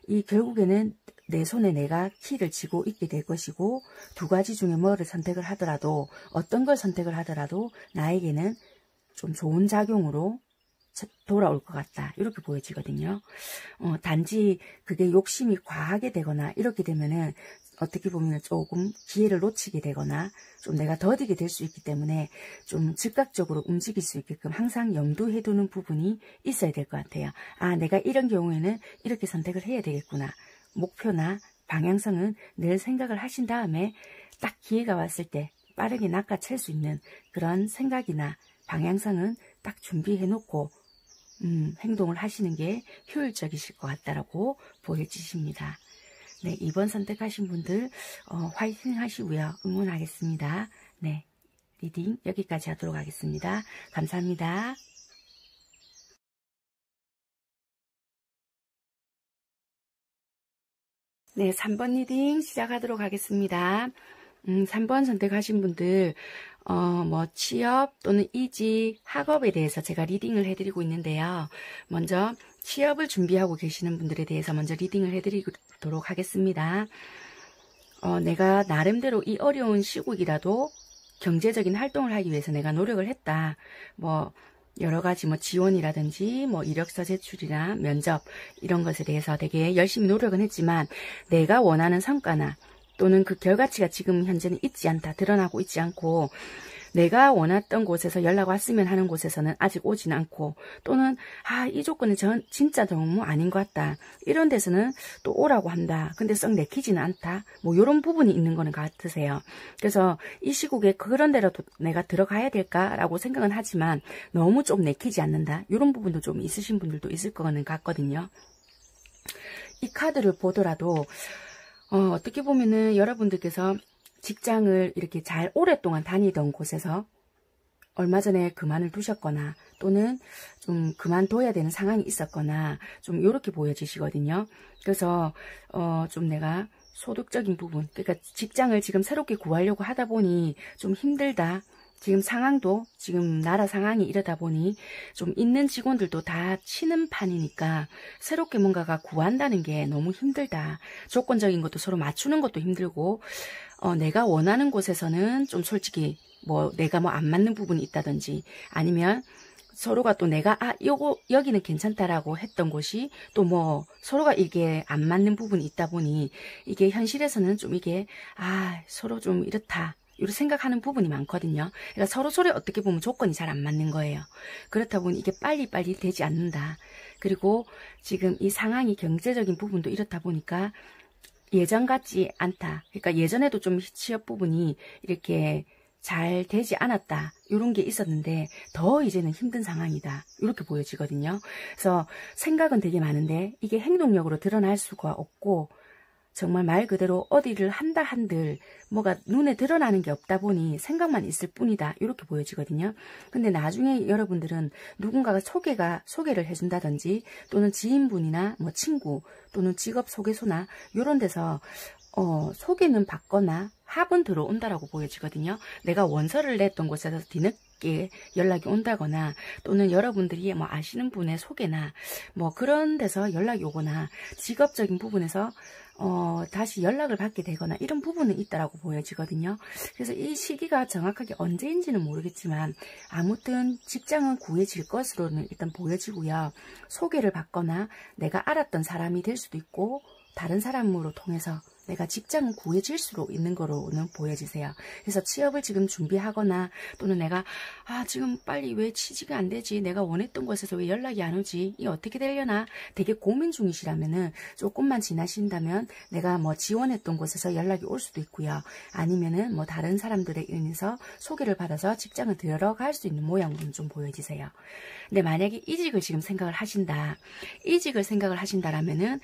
이 결국에는 내 손에 내가 키를 쥐고 있게 될 것이고, 두 가지 중에 뭐를 선택을 하더라도, 어떤 걸 선택을 하더라도 나에게는 좀 좋은 작용으로 돌아올 것 같다, 이렇게 보여지거든요. 단지 그게 욕심이 과하게 되거나 이렇게 되면은 어떻게 보면 조금 기회를 놓치게 되거나 좀 내가 더디게 될 수 있기 때문에 좀 즉각적으로 움직일 수 있게끔 항상 염두해 두는 부분이 있어야 될 것 같아요. 내가 이런 경우에는 이렇게 선택을 해야 되겠구나. 목표나 방향성은 늘 생각을 하신 다음에 딱 기회가 왔을 때 빠르게 낚아챌 수 있는 그런 생각이나 방향성은 딱 준비해 놓고 행동을 하시는 게 효율적이실 것 같다라고 보여지십니다. 네, 2번 선택하신 분들 화이팅 하시고요. 응원하겠습니다. 네, 리딩 여기까지 하도록 하겠습니다. 감사합니다. 네, 3번 리딩 시작하도록 하겠습니다. 3번 선택하신 분들 뭐 취업 또는 이직, 학업에 대해서 제가 리딩을 해드리고 있는데요. 먼저 취업을 준비하고 계시는 분들에 대해서 먼저 리딩을 해드리도록 하겠습니다. 내가 나름대로 이 어려운 시국이라도 경제적인 활동을 하기 위해서 내가 노력을 했다. 뭐 여러 가지 지원이라든지 이력서 제출이나 면접 이런 것에 대해서 되게 열심히 노력은 했지만 내가 원하는 성과나 또는 그 결과치가 지금 현재는 있지 않다, 드러나고 있지 않고, 내가 원했던 곳에서 연락 왔으면 하는 곳에서는 아직 오진 않고, 또는 이 조건은 진짜 너무 아닌 것 같다, 이런 데서는 또 오라고 한다, 근데 썩 내키지는 않다, 이런 부분이 있는 거는 같으세요. 그래서 이 시국에 그런 데로 내가 들어가야 될까라고 생각은 하지만 너무 좀 내키지 않는다, 이런 부분도 좀 있으신 분들도 있을 거는 같거든요. 이 카드를 보더라도 어떻게 보면은 여러분들께서 직장을 이렇게 잘 오랫동안 다니던 곳에서 얼마 전에 그만을 두셨거나 또는 좀 그만둬야 되는 상황이 있었거나 좀 이렇게 보여지시거든요. 그래서 좀 내가 소득적인 부분, 그러니까 직장을 지금 새롭게 구하려고 하다 보니 좀 힘들다. 지금 상황도 지금 나라 상황이 이러다 보니 좀 있는 직원들도 다 치는 판이니까 새롭게 뭔가가 구한다는 게 너무 힘들다. 조건적인 것도 서로 맞추는 것도 힘들고 내가 원하는 곳에서는 좀 솔직히 내가 안 맞는 부분이 있다든지 아니면 서로가 또 내가 여기는 괜찮다라고 했던 곳이 또 서로가 이게 안 맞는 부분이 있다 보니 이게 현실에서는 좀 이게 서로 좀 이렇다. 이렇게 생각하는 부분이 많거든요. 그러니까 서로 어떻게 보면 조건이 잘 안 맞는 거예요. 그렇다 보니 이게 빨리빨리 되지 않는다. 그리고 지금 이 상황이 경제적인 부분도 이렇다 보니까 예전 같지 않다. 그러니까 예전에도 좀 취업 부분이 이렇게 잘 되지 않았다. 이런 게 있었는데 더 이제는 힘든 상황이다. 이렇게 보여지거든요. 그래서 생각은 되게 많은데 이게 행동력으로 드러날 수가 없고 정말 말 그대로 어디를 한다 한들 뭐가 눈에 드러나는 게 없다 보니 생각만 있을 뿐이다. 이렇게 보여지거든요. 근데 나중에 여러분들은 누군가가 소개를 해준다든지 또는 지인분이나 친구 또는 직업 소개소나 이런 데서 소개는 받거나 합은 들어온다라고 보여지거든요. 내가 원서를 냈던 곳에서 뒤늦게 연락이 온다거나 또는 여러분들이 아시는 분의 소개나 그런 데서 연락이 오거나 직업적인 부분에서 다시 연락을 받게 되거나 이런 부분은 있다라고 보여지거든요. 그래서 이 시기가 정확하게 언제인지는 모르겠지만 아무튼 직장은 구해질 것으로는 일단 보여지고요. 소개를 받거나 내가 알았던 사람이 될 수도 있고 다른 사람으로 통해서 내가 직장은 구해질 수 있는 거로는 보여지세요. 그래서 취업을 지금 준비하거나 또는 내가 지금 빨리 왜 취직이 안 되지? 내가 원했던 곳에서 왜 연락이 안 오지? 이게 어떻게 되려나? 되게 고민 중이시라면은 조금만 지나신다면 내가 뭐 지원했던 곳에서 연락이 올 수도 있고요. 아니면은 뭐 다른 사람들에 의해서 소개를 받아서 직장을 들어갈 수 있는 모양으로 좀 보여지세요. 근데 만약에 이직을 지금 생각을 하신다. 이직을 생각을 하신다라면은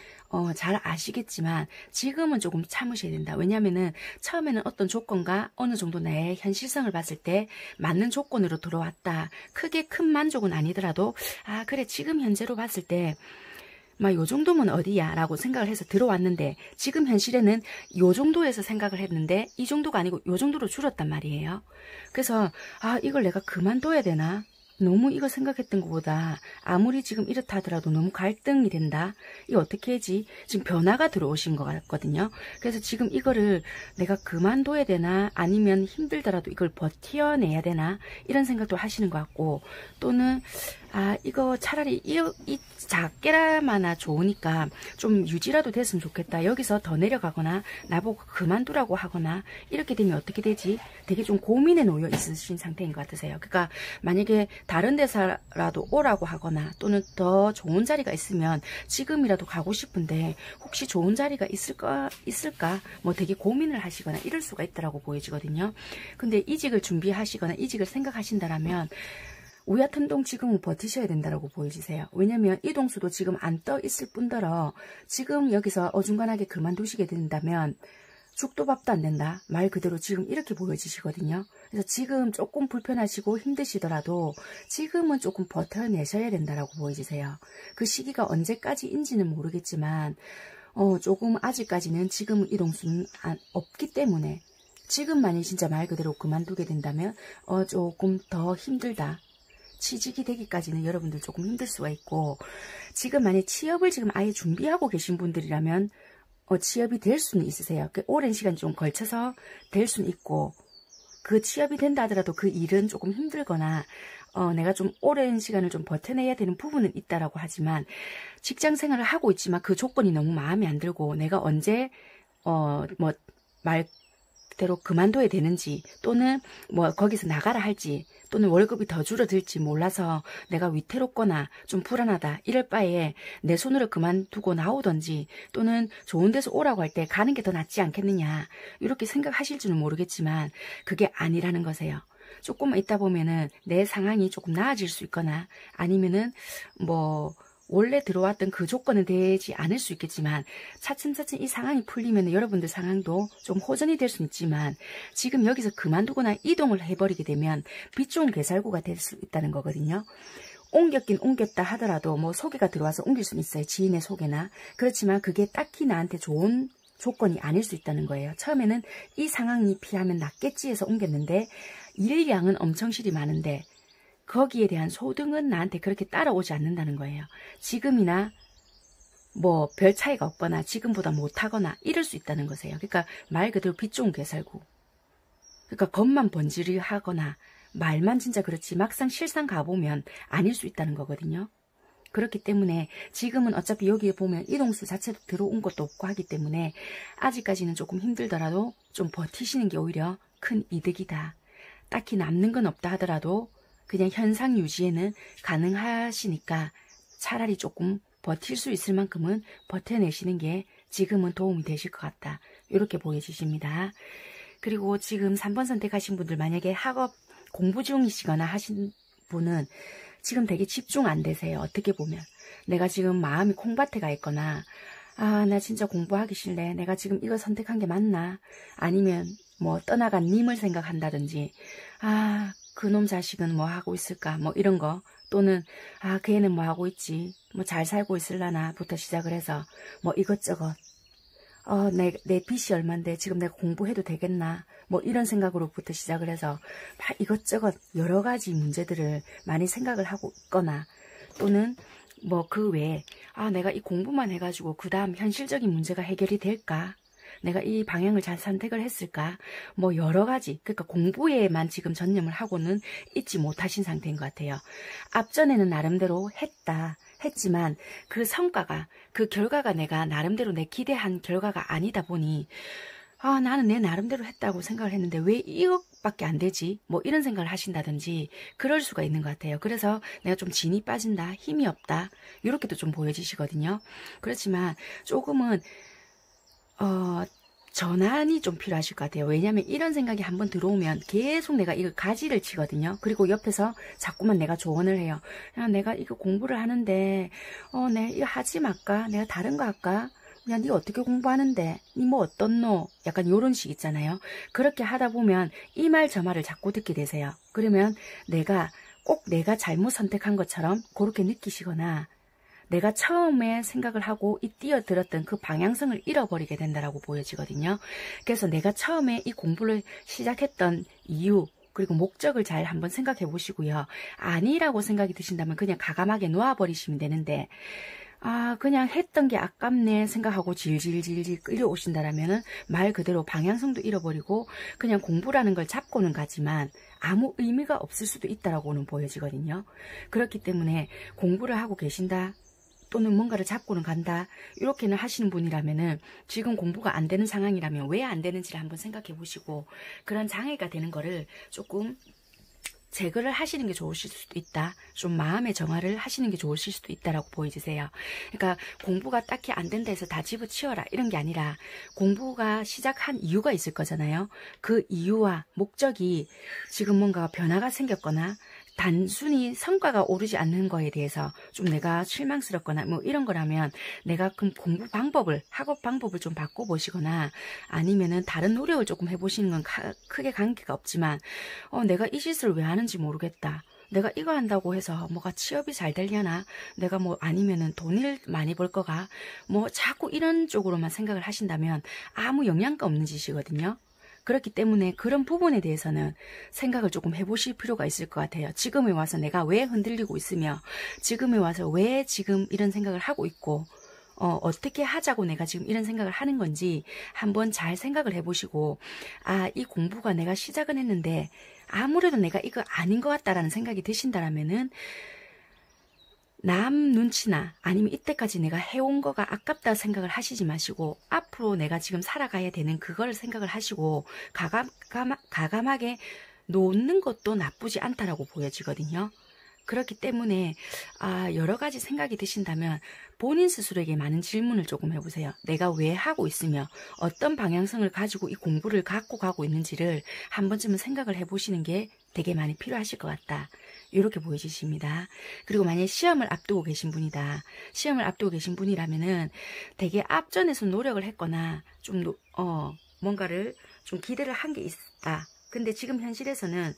잘 아시겠지만 지금은 조금 참으셔야 된다. 왜냐면은 처음에는 어떤 조건과 어느 정도 나의 현실성을 봤을 때 맞는 조건으로 들어왔다. 크게 큰 만족은 아니더라도 그래 지금 현재로 봤을 때 요 정도면 어디야 라고 생각을 해서 들어왔는데 지금 현실에는 요 정도에서 생각을 했는데 이 정도가 아니고 요 정도로 줄었단 말이에요. 그래서 이걸 내가 그만둬야 되나? 너무 이거 생각했던 것보다 아무리 지금 이렇다 하더라도 너무 갈등이 된다. 이거 어떻게 하지? 지금 변화가 들어오신 것 같거든요. 그래서 지금 이거를 내가 그만둬야 되나 아니면 힘들더라도 이걸 버텨내야 되나 이런 생각도 하시는 것 같고 또는 이거 차라리 이 작게라마나 좋으니까 좀 유지라도 됐으면 좋겠다. 여기서 더 내려가거나 나보고 그만두라고 하거나 이렇게 되면 어떻게 되지? 되게 좀 고민에 놓여 있으신 상태인 것 같으세요. 그러니까 만약에 다른 데서라도 오라고 하거나 또는 더 좋은 자리가 있으면 지금이라도 가고 싶은데 혹시 좋은 자리가 있을까 뭐 되게 고민을 하시거나 이럴 수가 있다라고 보여지거든요. 근데 이직을 준비하시거나 이직을 생각하신다라면 우야튼동 지금은 버티셔야 된다라고 보여지세요. 왜냐면 이동수도 지금 안 떠 있을 뿐더러 지금 여기서 어중간하게 그만두시게 된다면 죽도 밥도 안 된다. 말 그대로 지금 이렇게 보여지시거든요. 그래서 지금 조금 불편하시고 힘드시더라도 지금은 조금 버텨내셔야 된다라고 보여지세요. 그 시기가 언제까지인지는 모르겠지만 조금 아직까지는 지금 이동수는 없기 때문에 지금만이 진짜 말 그대로 그만두게 된다면 조금 더 힘들다. 취직이 되기까지는 여러분들 조금 힘들 수가 있고 지금 만약 취업을 지금 아예 준비하고 계신 분들이라면 취업이 될 수는 있으세요. 오랜 시간 좀 걸쳐서 될 수는 있고 그 취업이 된다 하더라도 그 일은 조금 힘들거나 내가 좀 오랜 시간을 좀 버텨내야 되는 부분은 있다라고 하지만 직장 생활을 하고 있지만 그 조건이 너무 마음에 안 들고 내가 언제 말대로 그만둬야 되는지 또는 뭐 거기서 나가라 할지 또는 월급이 더 줄어들지 몰라서 내가 위태롭거나 좀 불안하다 이럴 바에 내 손으로 그만두고 나오던지 또는 좋은 데서 오라고 할 때 가는 게 더 낫지 않겠느냐 이렇게 생각하실지는 모르겠지만 그게 아니라는 거세요. 조금만 있다 보면은 내 상황이 조금 나아질 수 있거나 아니면은 원래 들어왔던 그 조건은 되지 않을 수 있겠지만 차츰차츰 이 상황이 풀리면 여러분들 상황도 좀 호전이 될 수는 있지만 지금 여기서 그만두거나 이동을 해버리게 되면 빚 좋은 개살구가 될 수 있다는 거거든요. 옮겼긴 옮겼다 하더라도 소개가 들어와서 옮길 수는 있어요. 지인의 소개나. 그렇지만 그게 딱히 나한테 좋은 조건이 아닐 수 있다는 거예요. 처음에는 이 상황이 피하면 낫겠지 해서 옮겼는데 일량은 엄청 실이 많은데 거기에 대한 소득은 나한테 그렇게 따라오지 않는다는 거예요. 지금이나 별 차이가 없거나 지금보다 못하거나 이럴 수 있다는 거세요. 그러니까 말 그대로 빚 좋은 개살구. 그러니까 겉만 번지르하거나 말만 진짜 그렇지 막상 실상 가보면 아닐 수 있다는 거거든요. 그렇기 때문에 지금은 어차피 여기에 보면 이동수 자체도 들어온 것도 없고 하기 때문에 아직까지는 조금 힘들더라도 좀 버티시는 게 오히려 큰 이득이다. 딱히 남는 건 없다 하더라도 그냥 현상 유지에는 가능하시니까 차라리 조금 버틸 수 있을 만큼은 버텨내시는 게 지금은 도움이 되실 것 같다. 이렇게 보여주십니다. 그리고 지금 3번 선택하신 분들 만약에 학업 공부 중이시거나 하신 분은 지금 되게 집중 안 되세요. 어떻게 보면 내가 지금 마음이 콩밭에 가 있거나 나 진짜 공부하기 싫네. 내가 지금 이거 선택한 게 맞나? 아니면 떠나간 님을 생각한다든지 그놈 자식은 뭐 하고 있을까? 이런 거. 또는 그 애는 뭐 하고 있지? 잘 살고 있을라나? 부터 시작을 해서 이것저것. 내 빚이 얼만데 지금 내가 공부해도 되겠나? 이런 생각으로부터 시작을 해서 막 이것저것 여러 가지 문제들을 많이 생각을 하고 있거나 또는 뭐 그 외에 내가 이 공부만 해가지고 그 다음 현실적인 문제가 해결이 될까? 내가 이 방향을 잘 선택을 했을까? 뭐 여러 가지, 그러니까 공부에만 지금 전념을 하고는 있지 못하신 상태인 것 같아요. 앞전에는 나름대로 했지만 그 성과가, 그 결과가 내가 나름대로 내 기대한 결과가 아니다 보니 나는 내 나름대로 했다고 생각을 했는데 왜 이것밖에 안 되지? 뭐 이런 생각을 하신다든지 그럴 수가 있는 것 같아요. 그래서 내가 좀 진이 빠진다, 힘이 없다, 이렇게도 좀 보여지시거든요. 그렇지만 조금은 전환이 좀 필요하실 것 같아요. 왜냐하면 이런 생각이 한번 들어오면 계속 내가 이걸 가지를 치거든요. 그리고 옆에서 자꾸만 내가 조언을 해요. 야, 내가 이거 공부를 하는데 내가 이거 하지 말까? 내가 다른 거 할까? 야, 니 어떻게 공부하는데? 니 뭐 어떻노? 약간 요런 식 있잖아요. 그렇게 하다 보면 이 말 저 말을 자꾸 듣게 되세요. 그러면 꼭 내가 잘못 선택한 것처럼 그렇게 느끼시거나 내가 처음에 생각을 하고 뛰어들었던 그 방향성을 잃어버리게 된다라고 보여지거든요. 그래서 내가 처음에 이 공부를 시작했던 이유, 그리고 목적을 잘 한번 생각해 보시고요. 아니라고 생각이 드신다면 그냥 과감하게 놓아버리시면 되는데 그냥 했던 게 아깝네 생각하고 질질질질 끌려오신다라면 말 그대로 방향성도 잃어버리고 그냥 공부라는 걸 잡고는 가지만 아무 의미가 없을 수도 있다라고는 보여지거든요. 그렇기 때문에 공부를 하고 계신다, 또는 뭔가를 잡고는 간다, 이렇게는 하시는 분이라면은 지금 공부가 안 되는 상황이라면 왜 안 되는지를 한번 생각해 보시고 그런 장애가 되는 거를 조금 제거를 하시는 게 좋으실 수도 있다. 좀 마음의 정화를 하시는 게 좋으실 수도 있다라고 보여지세요. 그러니까 공부가 딱히 안 된다 해서 다 집어치워라 이런 게 아니라 공부가 시작한 이유가 있을 거잖아요. 그 이유와 목적이 지금 뭔가 변화가 생겼거나 단순히 성과가 오르지 않는 거에 대해서 좀 내가 실망스럽거나 뭐 이런 거라면 내가 그럼 공부 방법을, 학업 방법을 좀 바꿔보시거나 아니면은 다른 노력을 조금 해보시는 건 크게 관계가 없지만 내가 이 짓을 왜 하는지 모르겠다. 내가 이거 한다고 해서 뭐가 취업이 잘 되려나? 내가 뭐 아니면은 돈을 많이 벌 거가? 뭐 자꾸 이런 쪽으로만 생각을 하신다면 아무 영향가 없는 짓이거든요. 그렇기 때문에 그런 부분에 대해서는 생각을 조금 해보실 필요가 있을 것 같아요. 지금에 와서 내가 왜 흔들리고 있으며 지금에 와서 왜 지금 이런 생각을 하고 있고 어떻게 하자고 내가 지금 이런 생각을 하는 건지 한번 잘 생각을 해보시고 이 공부가 내가 시작은 했는데 아무래도 내가 이거 아닌 것 같다라는 생각이 드신다라면은 남 눈치나 아니면 이때까지 내가 해온 거가 아깝다 생각을 하시지 마시고 앞으로 내가 지금 살아가야 되는 그걸 생각을 하시고 가감하게 놓는 것도 나쁘지 않다라고 보여지거든요. 그렇기 때문에 여러 가지 생각이 드신다면 본인 스스로에게 많은 질문을 조금 해보세요. 내가 왜 하고 있으며 어떤 방향성을 가지고 이 공부를 갖고 가고 있는지를 한 번쯤은 생각을 해보시는 게 되게 많이 필요하실 것 같다. 이렇게 보여지십니다. 그리고 만약에 시험을 앞두고 계신 분이다. 시험을 앞두고 계신 분이라면은 되게 앞전에서 노력을 했거나 좀 뭔가를 좀 기대를 한 게 있다. 근데 지금 현실에서는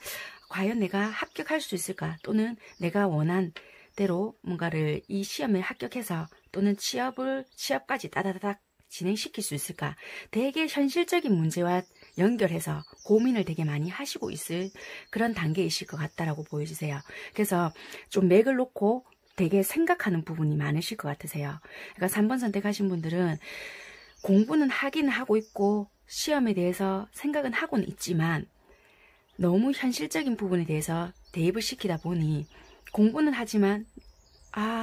과연 내가 합격할 수 있을까? 또는 내가 원한 대로 뭔가를 이 시험에 합격해서 또는 취업까지 따다다닥 진행시킬 수 있을까? 되게 현실적인 문제와 연결해서 고민을 되게 많이 하시고 있을 그런 단계이실 것 같다라고 보여주세요. 그래서 좀 맥을 놓고 되게 생각하는 부분이 많으실 것 같으세요. 그러니까 3번 선택하신 분들은 공부는 하긴 하고 있고 시험에 대해서 생각은 하고는 있지만 너무 현실적인 부분에 대해서 대입을 시키다 보니 공부는 하지만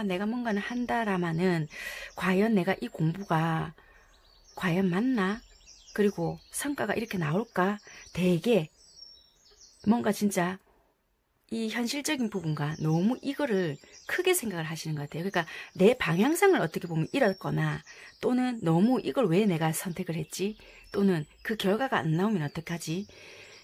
내가 뭔가는 한다라마는 과연 내가 이 공부가 과연 맞나? 그리고 성과가 이렇게 나올까? 되게 뭔가 진짜 이 현실적인 부분과 너무 이거를 크게 생각을 하시는 것 같아요. 그러니까 내 방향성을 어떻게 보면 잃었거나 또는 너무 이걸 왜 내가 선택을 했지? 또는 그 결과가 안 나오면 어떡하지?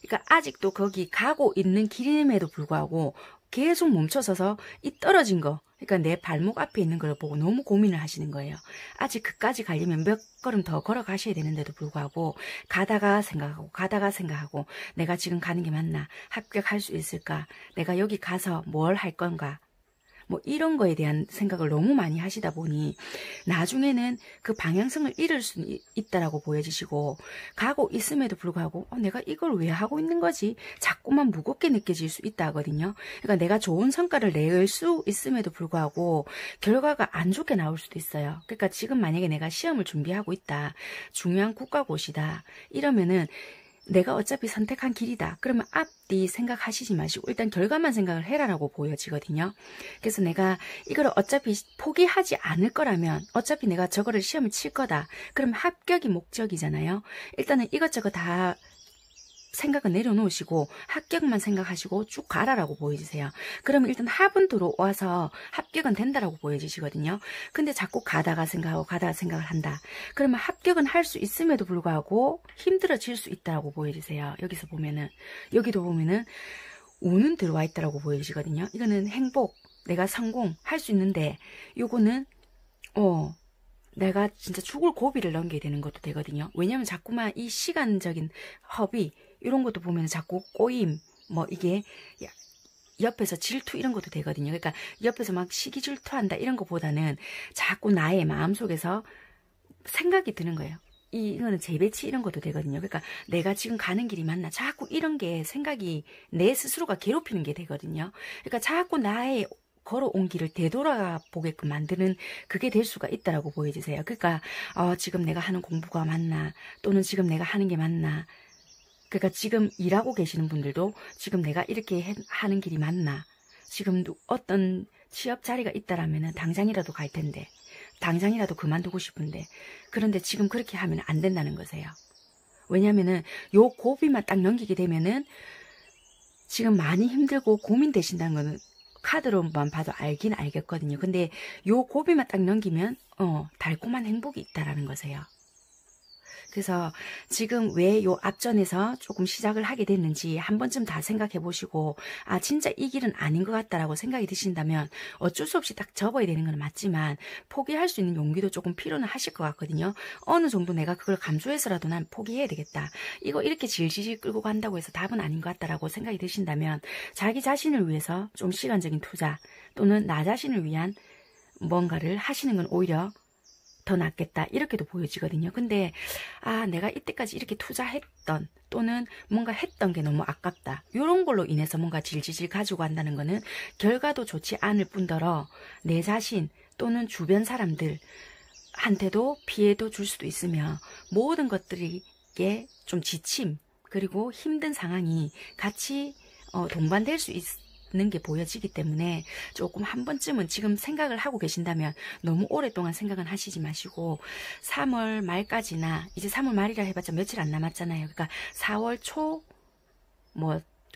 그러니까 아직도 거기 가고 있는 길임에도 불구하고 계속 멈춰서서 이 떨어진 거, 그러니까 내 발목 앞에 있는 걸 보고 너무 고민을 하시는 거예요. 아직 그까지 가려면 몇 걸음 더 걸어가셔야 되는데도 불구하고 가다가 생각하고 내가 지금 가는 게 맞나? 합격할 수 있을까? 내가 여기 가서 뭘 할 건가? 뭐 이런 거에 대한 생각을 너무 많이 하시다 보니 나중에는 그 방향성을 잃을 수 있다라고 보여지시고, 가고 있음에도 불구하고 내가 이걸 왜 하고 있는 거지? 자꾸만 무겁게 느껴질 수 있다 하거든요. 그러니까 내가 좋은 성과를 낼 수 있음에도 불구하고 결과가 안 좋게 나올 수도 있어요. 그러니까 지금 만약에 내가 시험을 준비하고 있다, 중요한 국가고시다 이러면은 내가 어차피 선택한 길이다. 그러면 앞뒤 생각하시지 마시고 일단 결과만 생각을 해라라고 보여지거든요. 그래서 내가 이걸 어차피 포기하지 않을 거라면, 어차피 내가 저거를 시험을 칠 거다. 그럼 합격이 목적이잖아요. 일단은 이것저것 다 생각을 내려놓으시고 합격만 생각하시고 쭉 가라라고 보여지세요. 그러면 일단 합은 들어와서 합격은 된다라고 보여지시거든요. 근데 자꾸 가다가 생각하고 가다가 생각을 한다. 그러면 합격은 할 수 있음에도 불구하고 힘들어질 수 있다라고 보여지세요. 여기서 보면은, 여기도 보면은 운은 들어와 있다라고 보여지거든요. 이거는 행복, 내가 성공할 수 있는데, 요거는 내가 진짜 죽을 고비를 넘겨야 되는 것도 되거든요. 왜냐면 자꾸만 이 시간적인 허비 이런 것도 보면 자꾸 꼬임, 뭐 이게 옆에서 질투 이런 것도 되거든요. 그러니까 옆에서 막 시기 질투한다 이런 것보다는 자꾸 나의 마음속에서 생각이 드는 거예요. 이거는 재배치 이런 것도 되거든요. 그러니까 내가 지금 가는 길이 맞나? 자꾸 이런 게 생각이 내 스스로가 괴롭히는 게 되거든요. 그러니까 자꾸 나의 걸어온 길을 되돌아 보게끔 만드는 그게 될 수가 있다라고 보여지세요. 그러니까 지금 내가 하는 공부가 맞나? 또는 지금 내가 하는 게 맞나? 그러니까 지금 일하고 계시는 분들도 지금 내가 이렇게 하는 길이 맞나? 지금 어떤 취업 자리가 있다라면은 당장이라도 갈 텐데, 당장이라도 그만두고 싶은데, 그런데 지금 그렇게 하면 안 된다는 거세요. 왜냐면은 요 고비만 딱 넘기게 되면은 지금 많이 힘들고 고민되신다는 거는 카드로만 봐도 알긴 알겠거든요. 근데 요 고비만 딱 넘기면 달콤한 행복이 있다라는 거세요. 그래서 지금 왜 요 앞전에서 조금 시작을 하게 됐는지 한 번쯤 다 생각해 보시고, 아 진짜 이 길은 아닌 것 같다라고 생각이 드신다면 어쩔 수 없이 딱 접어야 되는 건 맞지만 포기할 수 있는 용기도 조금 필요는 하실 것 같거든요. 어느 정도 내가 그걸 감수해서라도 난 포기해야 되겠다. 이거 이렇게 질질 끌고 간다고 해서 답은 아닌 것 같다라고 생각이 드신다면 자기 자신을 위해서 좀 시간적인 투자 또는 나 자신을 위한 뭔가를 하시는 건 오히려 더 낫겠다 이렇게도 보여지거든요. 근데 내가 이때까지 이렇게 투자했던 또는 뭔가 했던 게 너무 아깝다, 이런 걸로 인해서 뭔가 질질질 가지고 간다는 거는 결과도 좋지 않을 뿐더러 내 자신 또는 주변 사람들한테도 피해도 줄 수도 있으며, 모든 것들이 좀 지침 그리고 힘든 상황이 같이 동반될 수 있는 게 보여지기 때문에 조금 한 번쯤은 지금 생각을 하고 계신다면 너무 오랫동안 생각은 하시지 마시고 3월 말까지나, 이제 3월 말이라 해봤자 며칠 안 남았잖아요. 그러니까 4월 초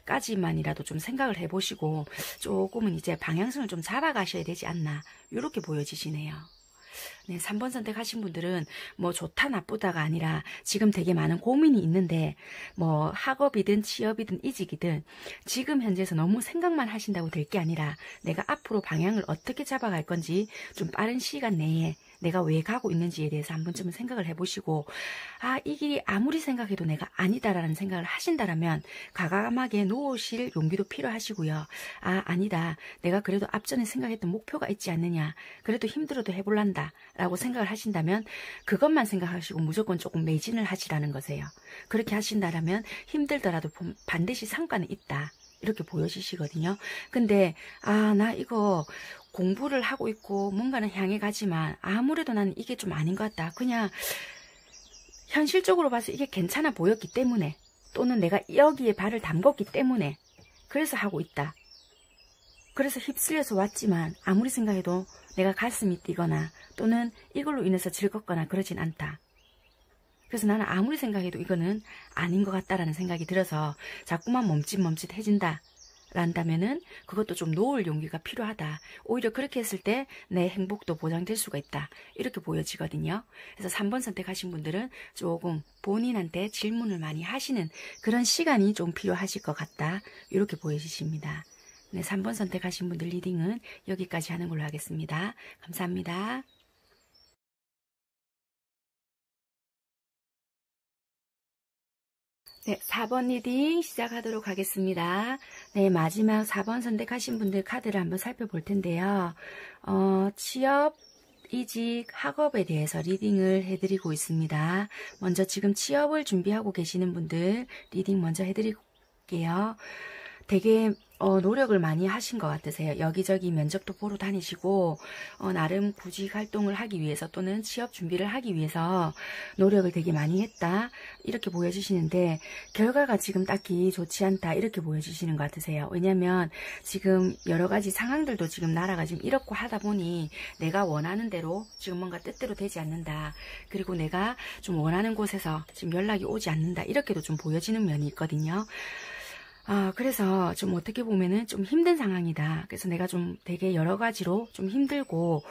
까지만이라도 좀 생각을 해보시고 조금은 이제 방향성을 좀 잡아가셔야 되지 않나, 이렇게 보여지시네요. 네, 3번 선택하신 분들은 뭐 좋다 나쁘다가 아니라 지금 되게 많은 고민이 있는데, 뭐 학업이든 취업이든 이직이든 지금 현재에서 너무 생각만 하신다고 될 게 아니라 내가 앞으로 방향을 어떻게 잡아갈 건지 좀 빠른 시간 내에 내가 왜 가고 있는지에 대해서 한 번쯤은 생각을 해보시고, 이 길이 아무리 생각해도 내가 아니다라는 생각을 하신다라면 과감하게 놓으실 용기도 필요하시고요. 아니다, 내가 그래도 앞전에 생각했던 목표가 있지 않느냐, 그래도 힘들어도 해볼란다 라고 생각을 하신다면 그것만 생각하시고 무조건 조금 매진을 하시라는 거세요. 그렇게 하신다라면 힘들더라도 반드시 성과는 있다, 이렇게 보여지시거든요. 근데 나 이거 공부를 하고 있고 뭔가는 향해 가지만 아무래도 나는 이게 좀 아닌 것 같다, 그냥 현실적으로 봐서 이게 괜찮아 보였기 때문에 또는 내가 여기에 발을 담궜기 때문에 그래서 하고 있다, 그래서 휩쓸려서 왔지만 아무리 생각해도 내가 가슴이 뛰거나 또는 이걸로 인해서 즐겁거나 그러진 않다, 그래서 나는 아무리 생각해도 이거는 아닌 것 같다라는 생각이 들어서 자꾸만 멈칫멈칫해진다 란다면은 그것도 좀 놓을 용기가 필요하다. 오히려 그렇게 했을 때 내 행복도 보장될 수가 있다, 이렇게 보여지거든요. 그래서 3번 선택하신 분들은 조금 본인한테 질문을 많이 하시는 그런 시간이 좀 필요하실 것 같다, 이렇게 보여지십니다. 네, 3번 선택하신 분들 리딩은 여기까지 하는 걸로 하겠습니다. 감사합니다. 네, 4번 리딩 시작하도록 하겠습니다. 네, 마지막 4번 선택하신 분들 카드를 한번 살펴볼 텐데요. 취업, 이직, 학업에 대해서 리딩을 해드리고 있습니다. 먼저 지금 취업을 준비하고 계시는 분들 리딩 먼저 해드릴게요. 되게 노력을 많이 하신 것 같으세요. 여기저기 면접도 보러 다니시고 나름 구직 활동을 하기 위해서 또는 취업 준비를 하기 위해서 노력을 되게 많이 했다 이렇게 보여주시는데 결과가 지금 딱히 좋지 않다 이렇게 보여주시는 것 같으세요. 왜냐하면 지금 여러 가지 상황들도 지금 나라가 지금 이렇고 하다 보니 내가 원하는 대로 지금 뭔가 뜻대로 되지 않는다. 그리고 내가 좀 원하는 곳에서 지금 연락이 오지 않는다 이렇게도 좀 보여지는 면이 있거든요. 그래서 좀 어떻게 보면은 좀 힘든 상황이다. 그래서 내가 좀 되게 여러 가지로 좀 힘들고,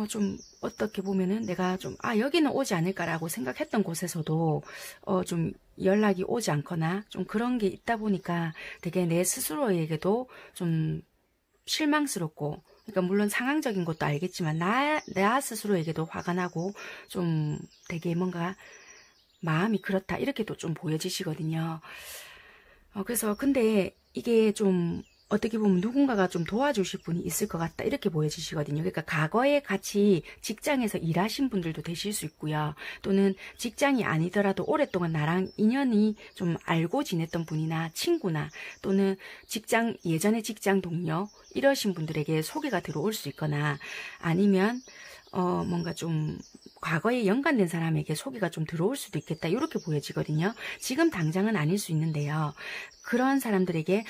좀 어떻게 보면은 내가 좀, 여기는 오지 않을까라고 생각했던 곳에서도, 좀 연락이 오지 않거나 좀 그런 게 있다 보니까 되게 내 스스로에게도 좀 실망스럽고, 그러니까 물론 상황적인 것도 알겠지만, 나 스스로에게도 화가 나고, 좀 되게 뭔가 마음이 그렇다. 이렇게도 좀 보여지시거든요. 그래서 근데 이게 좀 어떻게 보면 누군가가 좀 도와주실 분이 있을 것 같다 이렇게 보여지시거든요. 그러니까 과거에 같이 직장에서 일하신 분들도 되실 수 있고요. 또는 직장이 아니더라도 오랫동안 나랑 인연이 좀 알고 지냈던 분이나 친구나 또는 예전에 직장 동료 이러신 분들에게 소개가 들어올 수 있거나 아니면 뭔가 좀 과거에 연관된 사람에게 소개가 좀 들어올 수도 있겠다 이렇게 보여지거든요. 지금 당장은 아닐 수 있는데요. 그런 사람들에게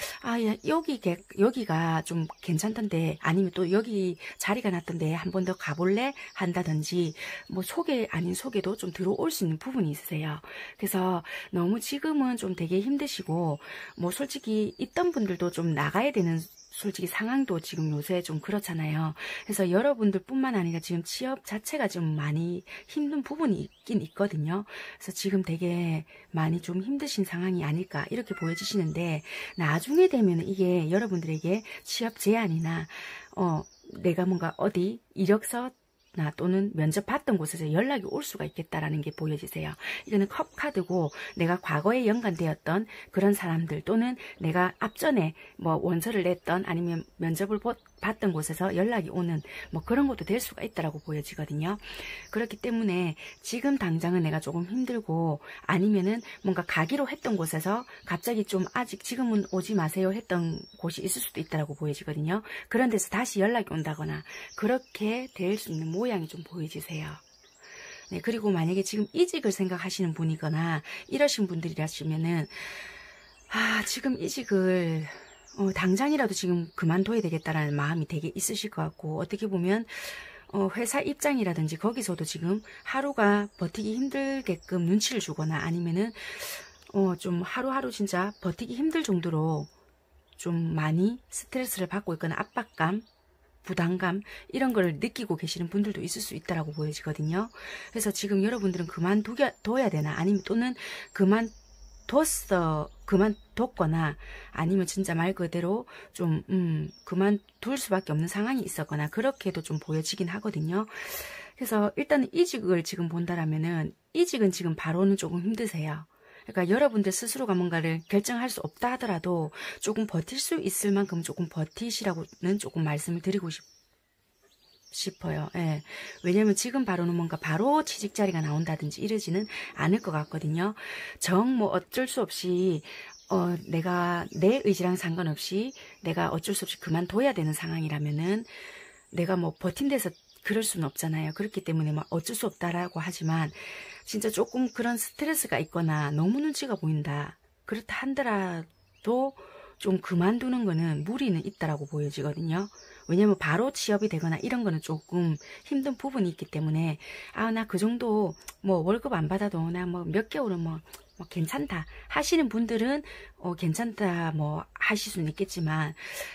여기가 좀 괜찮던데 아니면 또 여기 자리가 났던데 한 번 더 가볼래? 한다든지 뭐 소개 아닌 소개도 좀 들어올 수 있는 부분이 있으세요. 그래서 너무 지금은 좀 되게 힘드시고 뭐 솔직히 있던 분들도 좀 나가야 되는 솔직히 상황도 지금 요새 좀 그렇잖아요. 그래서 여러분들 뿐만 아니라 지금 취업 자체가 좀 많이 힘든 부분이 있긴 있거든요. 그래서 지금 되게 많이 좀 힘드신 상황이 아닐까 이렇게 보여지시는데 나중에 되면 이게 여러분들에게 취업 제안이나 내가 뭔가 어디 이력서 또는 면접 봤던 곳에서 연락이 올 수가 있겠다라는 게 보여지세요. 이거는 컵 카드고 내가 과거에 연관되었던 그런 사람들 또는 내가 앞전에 뭐 원서를 냈던 아니면 면접을 봤던 곳에서 연락이 오는 뭐 그런 것도 될 수가 있다라고 보여지거든요. 그렇기 때문에 지금 당장은 내가 조금 힘들고 아니면은 뭔가 가기로 했던 곳에서 갑자기 좀 아직 지금은 오지 마세요 했던 곳이 있을 수도 있다라고 보여지거든요. 그런 데서 다시 연락이 온다거나 그렇게 될 수 있는 모양이 좀 보여지세요. 네, 그리고 만약에 지금 이직을 생각하시는 분이거나 이러신 분들이라시면은 지금 이직을 당장이라도 지금 그만둬야 되겠다라는 마음이 되게 있으실 것 같고 어떻게 보면 회사 입장이라든지 거기서도 지금 하루가 버티기 힘들게끔 눈치를 주거나 아니면은 좀 하루하루 진짜 버티기 힘들 정도로 좀 많이 스트레스를 받고 있거나 압박감 부담감 이런 걸 느끼고 계시는 분들도 있을 수 있다라고 보여지거든요. 그래서 지금 여러분들은 그만둬야 되나 아니면 또는 그만뒀거나 아니면 진짜 말 그대로 좀 그만둘 수밖에 없는 상황이 있었거나 그렇게도 좀 보여지긴 하거든요. 그래서 일단은 이직을 지금 본다라면은 이직은 지금 바로는 조금 힘드세요. 그러니까 여러분들 스스로가 뭔가를 결정할 수 없다 하더라도 조금 버틸 수 있을 만큼 조금 버티시라고는 조금 말씀을 드리고 싶어요. 예. 왜냐면 지금 바로는 뭔가 바로 취직 자리가 나온다든지 이러지는 않을 것 같거든요. 뭐 어쩔 수 없이 내가 내 의지랑 상관없이 내가 어쩔 수 없이 그만둬야 되는 상황이라면은 내가 뭐 버틴데서 그럴 수는 없잖아요. 그렇기 때문에 막 어쩔 수 없다라고 하지만 진짜 조금 그런 스트레스가 있거나 너무 눈치가 보인다. 그렇다 한더라도 좀 그만두는 거는 무리는 있다라고 보여지거든요. 왜냐면 바로 취업이 되거나 이런 거는 조금 힘든 부분이 있기 때문에 나 그 정도 뭐 월급 안 받아도 나 뭐 몇 개월은 뭐 괜찮다 하시는 분들은 괜찮다 뭐 하실 수는 있겠지만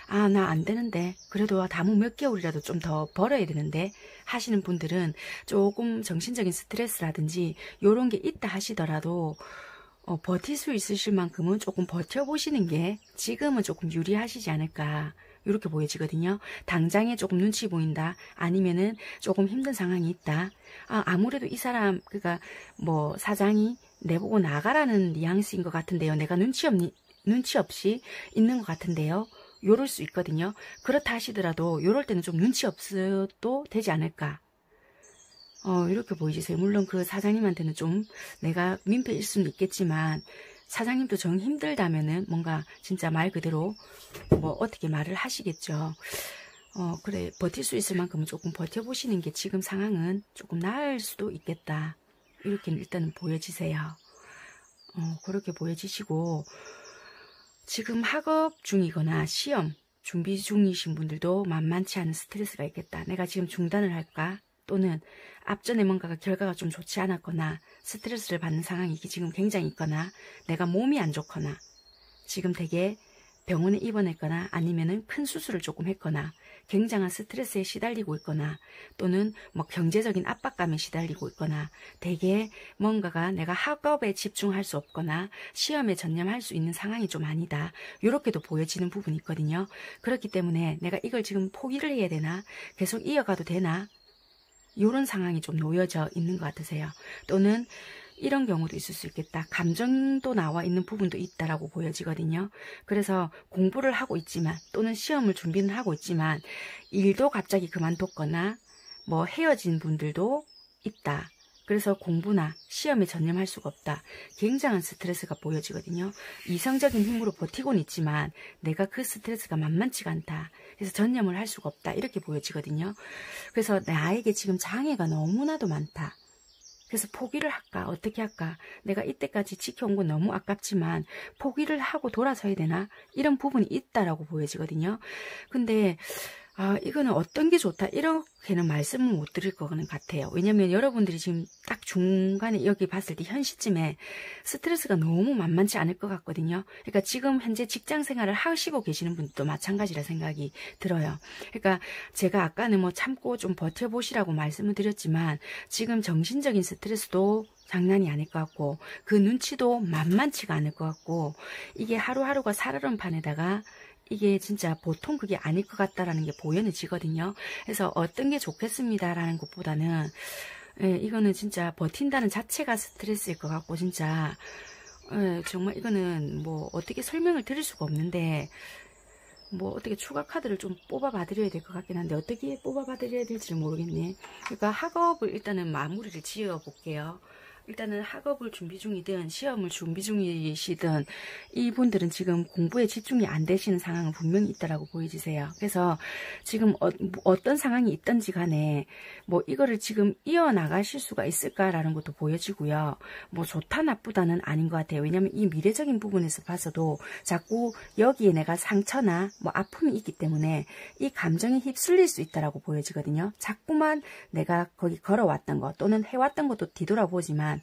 나 안 되는데 그래도 다음 몇 개월이라도 좀 더 벌어야 되는데 하시는 분들은 조금 정신적인 스트레스라든지 요런 게 있다 하시더라도 버틸 수 있으실 만큼은 조금 버텨보시는 게 지금은 조금 유리하시지 않을까 이렇게 보여지거든요. 당장에 조금 눈치 보인다 아니면은 조금 힘든 상황이 있다. 아무래도 이 사람 그러니까 뭐 사장이 내보고 나가라는 뉘앙스인 것 같은데요. 내가 눈치 없이 있는 것 같은데요. 요럴 수 있거든요. 그렇다 하시더라도 요럴 때는 좀 눈치 없어도 되지 않을까. 이렇게 보이세요. 물론 그 사장님한테는 좀 내가 민폐일 수는 있겠지만 사장님도 정 힘들다면은 뭔가 진짜 말 그대로 뭐 어떻게 말을 하시겠죠. 그래 버틸 수 있을 만큼은 조금 버텨보시는 게 지금 상황은 조금 나을 수도 있겠다. 이렇게는 일단은 보여지세요. 그렇게 보여지시고 지금 학업 중이거나 시험 준비 중이신 분들도 만만치 않은 스트레스가 있겠다. 내가 지금 중단을 할까? 또는 앞전에 뭔가가 결과가 좀 좋지 않았거나 스트레스를 받는 상황이 지금 굉장히 있거나 내가 몸이 안 좋거나 지금 되게 병원에 입원했거나 아니면은 큰 수술을 조금 했거나 굉장한 스트레스에 시달리고 있거나 또는 뭐 경제적인 압박감에 시달리고 있거나 되게 뭔가가 내가 학업에 집중할 수 없거나 시험에 전념할 수 있는 상황이 좀 아니다. 이렇게도 보여지는 부분이 있거든요. 그렇기 때문에 내가 이걸 지금 포기를 해야 되나? 계속 이어가도 되나? 이런 상황이 좀 놓여져 있는 것 같으세요. 또는 이런 경우도 있을 수 있겠다. 감정도 나와 있는 부분도 있다라고 보여지거든요. 그래서 공부를 하고 있지만 또는 시험을 준비는 하고 있지만 일도 갑자기 그만뒀거나 뭐 헤어진 분들도 있다. 그래서 공부나 시험에 전념할 수가 없다. 굉장한 스트레스가 보여지거든요. 이성적인 힘으로 버티고는 있지만 내가 그 스트레스가 만만치가 않다. 그래서 전념을 할 수가 없다. 이렇게 보여지거든요. 그래서 나에게 지금 장애가 너무나도 많다. 그래서 포기를 할까? 어떻게 할까? 내가 이때까지 지켜온 건 너무 아깝지만 포기를 하고 돌아서야 되나? 이런 부분이 있다라고 보여지거든요. 근데 이거는 어떤 게 좋다 이렇게는 말씀을 못 드릴 거는 같아요. 왜냐면 여러분들이 지금 딱 중간에 여기 봤을 때 현 시점에 스트레스가 너무 만만치 않을 것 같거든요. 그러니까 지금 현재 직장 생활을 하시고 계시는 분도 마찬가지라 생각이 들어요. 그러니까 제가 아까는 뭐 참고 좀 버텨보시라고 말씀을 드렸지만 지금 정신적인 스트레스도 장난이 아닐 것 같고 그 눈치도 만만치가 않을 것 같고 이게 하루하루가 살얼음판에다가 이게 진짜 보통 그게 아닐 것 같다라는 게 보여지거든요. 그래서 어떤 게 좋겠습니다라는 것보다는 이거는 진짜 버틴다는 자체가 스트레스일 것 같고 진짜 정말 이거는 뭐 어떻게 설명을 드릴 수가 없는데 뭐 어떻게 추가 카드를 좀 뽑아 봐드려야 될 것 같긴 한데 어떻게 뽑아 봐드려야 될지 모르겠네. 그러니까 학업을 일단은 마무리를 지어 볼게요. 일단은 학업을 준비 중이든 시험을 준비 중이시든 이분들은 지금 공부에 집중이 안 되시는 상황은 분명히 있다라고 보여지세요. 그래서 지금 어떤 상황이 있든지 간에 뭐 이거를 지금 이어나가실 수가 있을까라는 것도 보여지고요. 뭐 좋다 나쁘다는 아닌 것 같아요. 왜냐하면 이 미래적인 부분에서 봐서도 자꾸 여기에 내가 상처나 뭐 아픔이 있기 때문에 이 감정에 휩쓸릴 수 있다라고 보여지거든요. 자꾸만 내가 거기 걸어왔던 것 또는 해왔던 것도 뒤돌아보지만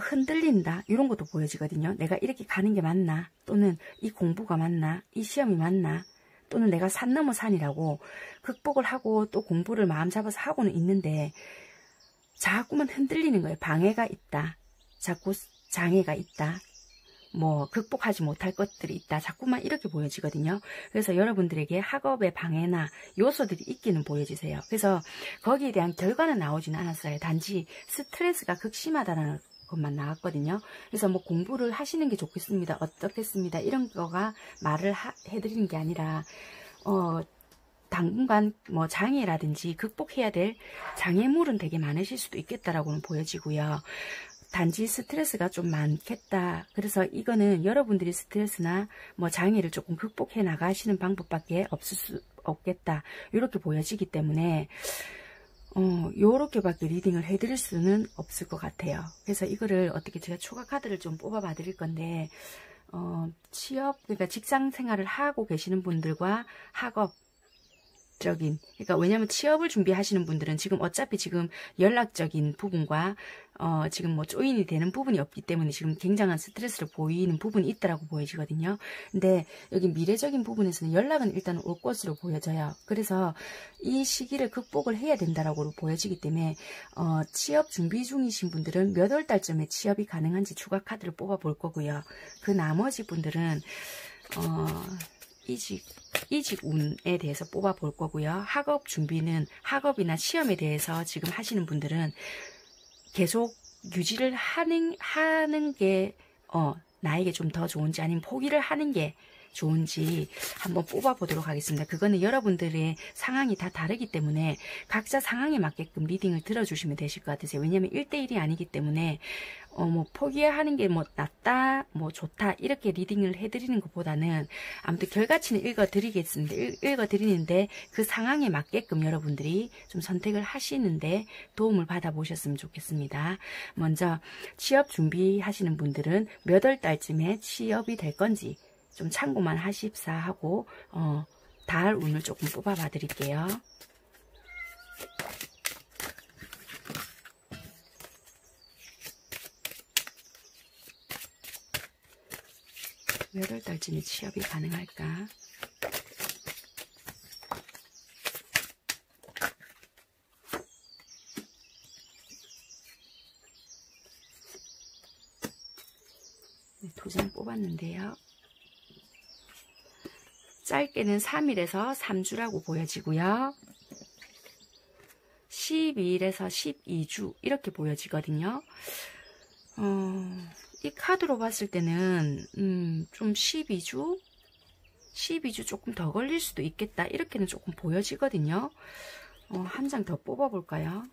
흔들린다 이런 것도 보여지거든요. 내가 이렇게 가는 게 맞나 또는 이 공부가 맞나 이 시험이 맞나 또는 내가 산 넘어 산이라고 극복을 하고 또 공부를 마음 잡아서 하고는 있는데 자꾸만 흔들리는 거예요. 방해가 있다. 자꾸 장애가 있다. 뭐 극복하지 못할 것들이 있다. 자꾸만 이렇게 보여지거든요. 그래서 여러분들에게 학업의 방해나 요소들이 있기는 보여지세요. 그래서 거기에 대한 결과는 나오지는 않았어요. 단지 스트레스가 극심하다는 것만 나왔거든요. 그래서 뭐 공부를 하시는 게 좋겠습니다. 어떻겠습니다. 이런 거가 말을 해드리는 게 아니라 당분간 뭐 장애라든지 극복해야 될 장애물은 되게 많으실 수도 있겠다라고는 보여지고요. 단지 스트레스가 좀 많겠다. 그래서 이거는 여러분들이 스트레스나 뭐 장애를 조금 극복해 나가시는 방법밖에 없을 수 없겠다. 이렇게 보여지기 때문에 요렇게밖에 리딩을 해드릴 수는 없을 것 같아요. 그래서 이거를 어떻게 제가 추가 카드를 좀 뽑아 봐 드릴 건데 취업 그러니까 직장 생활을 하고 계시는 분들과 학업적인 그러니까 왜냐하면 취업을 준비하시는 분들은 지금 어차피 지금 연락적인 부분과 지금 뭐 조인이 되는 부분이 없기 때문에 지금 굉장한 스트레스를 보이는 부분이 있다라고 보여지거든요. 근데 여기 미래적인 부분에서는 연락은 일단 올 것으로 보여져요. 그래서 이 시기를 극복을 해야 된다라고 보여지기 때문에 취업 준비 중이신 분들은 몇 월 달쯤에 취업이 가능한지 추가 카드를 뽑아 볼 거고요. 그 나머지 분들은 이직 운에 대해서 뽑아 볼 거고요. 학업 준비는 학업이나 시험에 대해서 지금 하시는 분들은 계속 유지를 하는 게 나에게 좀 더 좋은지 아니면 포기를 하는 게 좋은지 한번 뽑아보도록 하겠습니다. 그거는 여러분들의 상황이 다 다르기 때문에 각자 상황에 맞게끔 리딩을 들어주시면 되실 것 같으세요. 왜냐하면 1대1이 아니기 때문에 뭐 포기하는 게 뭐 낫다, 뭐 좋다 이렇게 리딩을 해드리는 것보다는 아무튼 결과치는 읽어드리겠습니다. 읽어드리는데 그 상황에 맞게끔 여러분들이 좀 선택을 하시는데 도움을 받아보셨으면 좋겠습니다. 먼저 취업 준비하시는 분들은 몇 월 달쯤에 취업이 될 건지 좀 참고만 하십사 하고 달 운을 조금 뽑아 봐 드릴게요. 몇 월 달쯤에 취업이 가능할까? 네, 2장 뽑았는데요. 짧게는 3일에서 3주라고 보여지고요. 12일에서 12주 이렇게 보여지거든요. 이 카드로 봤을 때는 좀 12주 조금 더 걸릴 수도 있겠다 이렇게는 조금 보여지거든요. 한 장 더 뽑아볼까요?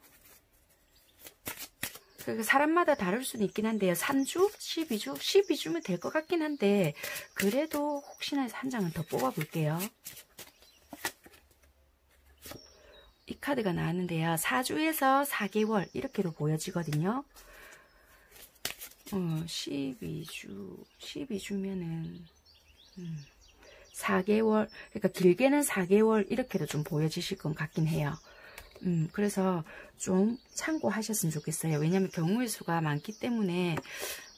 사람마다 다를 수는 있긴 한데요. 3주? 12주? 12주면 될 것 같긴 한데 그래도 혹시나 해서 한 장은 더 뽑아볼게요. 이 카드가 나왔는데요. 4주에서 4개월 이렇게도 보여지거든요. 12주면은 4개월, 그러니까 길게는 4개월 이렇게도 좀 보여지실 것 같긴 해요. 그래서 좀 참고하셨으면 좋겠어요. 왜냐하면 경우의 수가 많기 때문에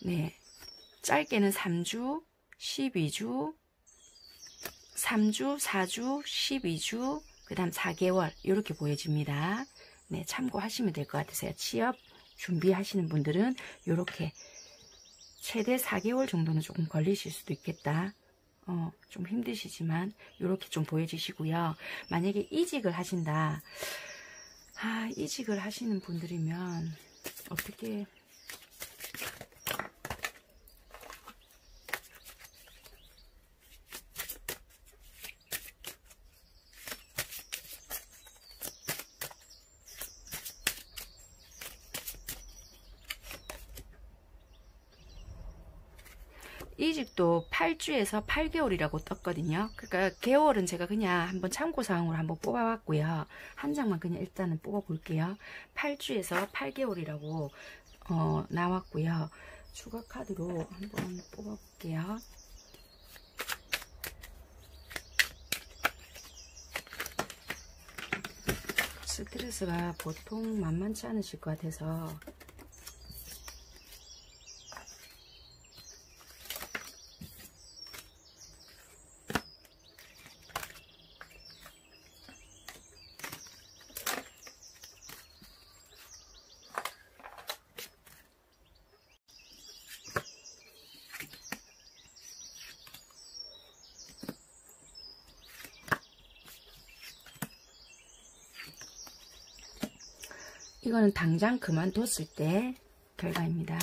네, 짧게는 3주, 12주, 3주, 4주, 12주, 그 다음 4개월 이렇게 보여집니다. 네, 참고하시면 될 것 같으세요. 취업 준비하시는 분들은 이렇게 최대 4개월 정도는 조금 걸리실 수도 있겠다. 좀 힘드시지만 이렇게 좀 보여지시고요. 만약에 이직을 하신다. 이직을 하시는 분들이면 어떻게 이직도 8주에서 8개월이라고 떴거든요. 그러니까 개월은 제가 그냥 한번 참고사항으로 한번 뽑아봤고요. 한 장만 그냥 일단은 뽑아볼게요. 8주에서 8개월이라고 나왔고요. 추가 카드로 한번 뽑아볼게요. 스트레스가 보통 만만치 않으실 것 같아서 이거는 당장 그만뒀을 때 결과입니다.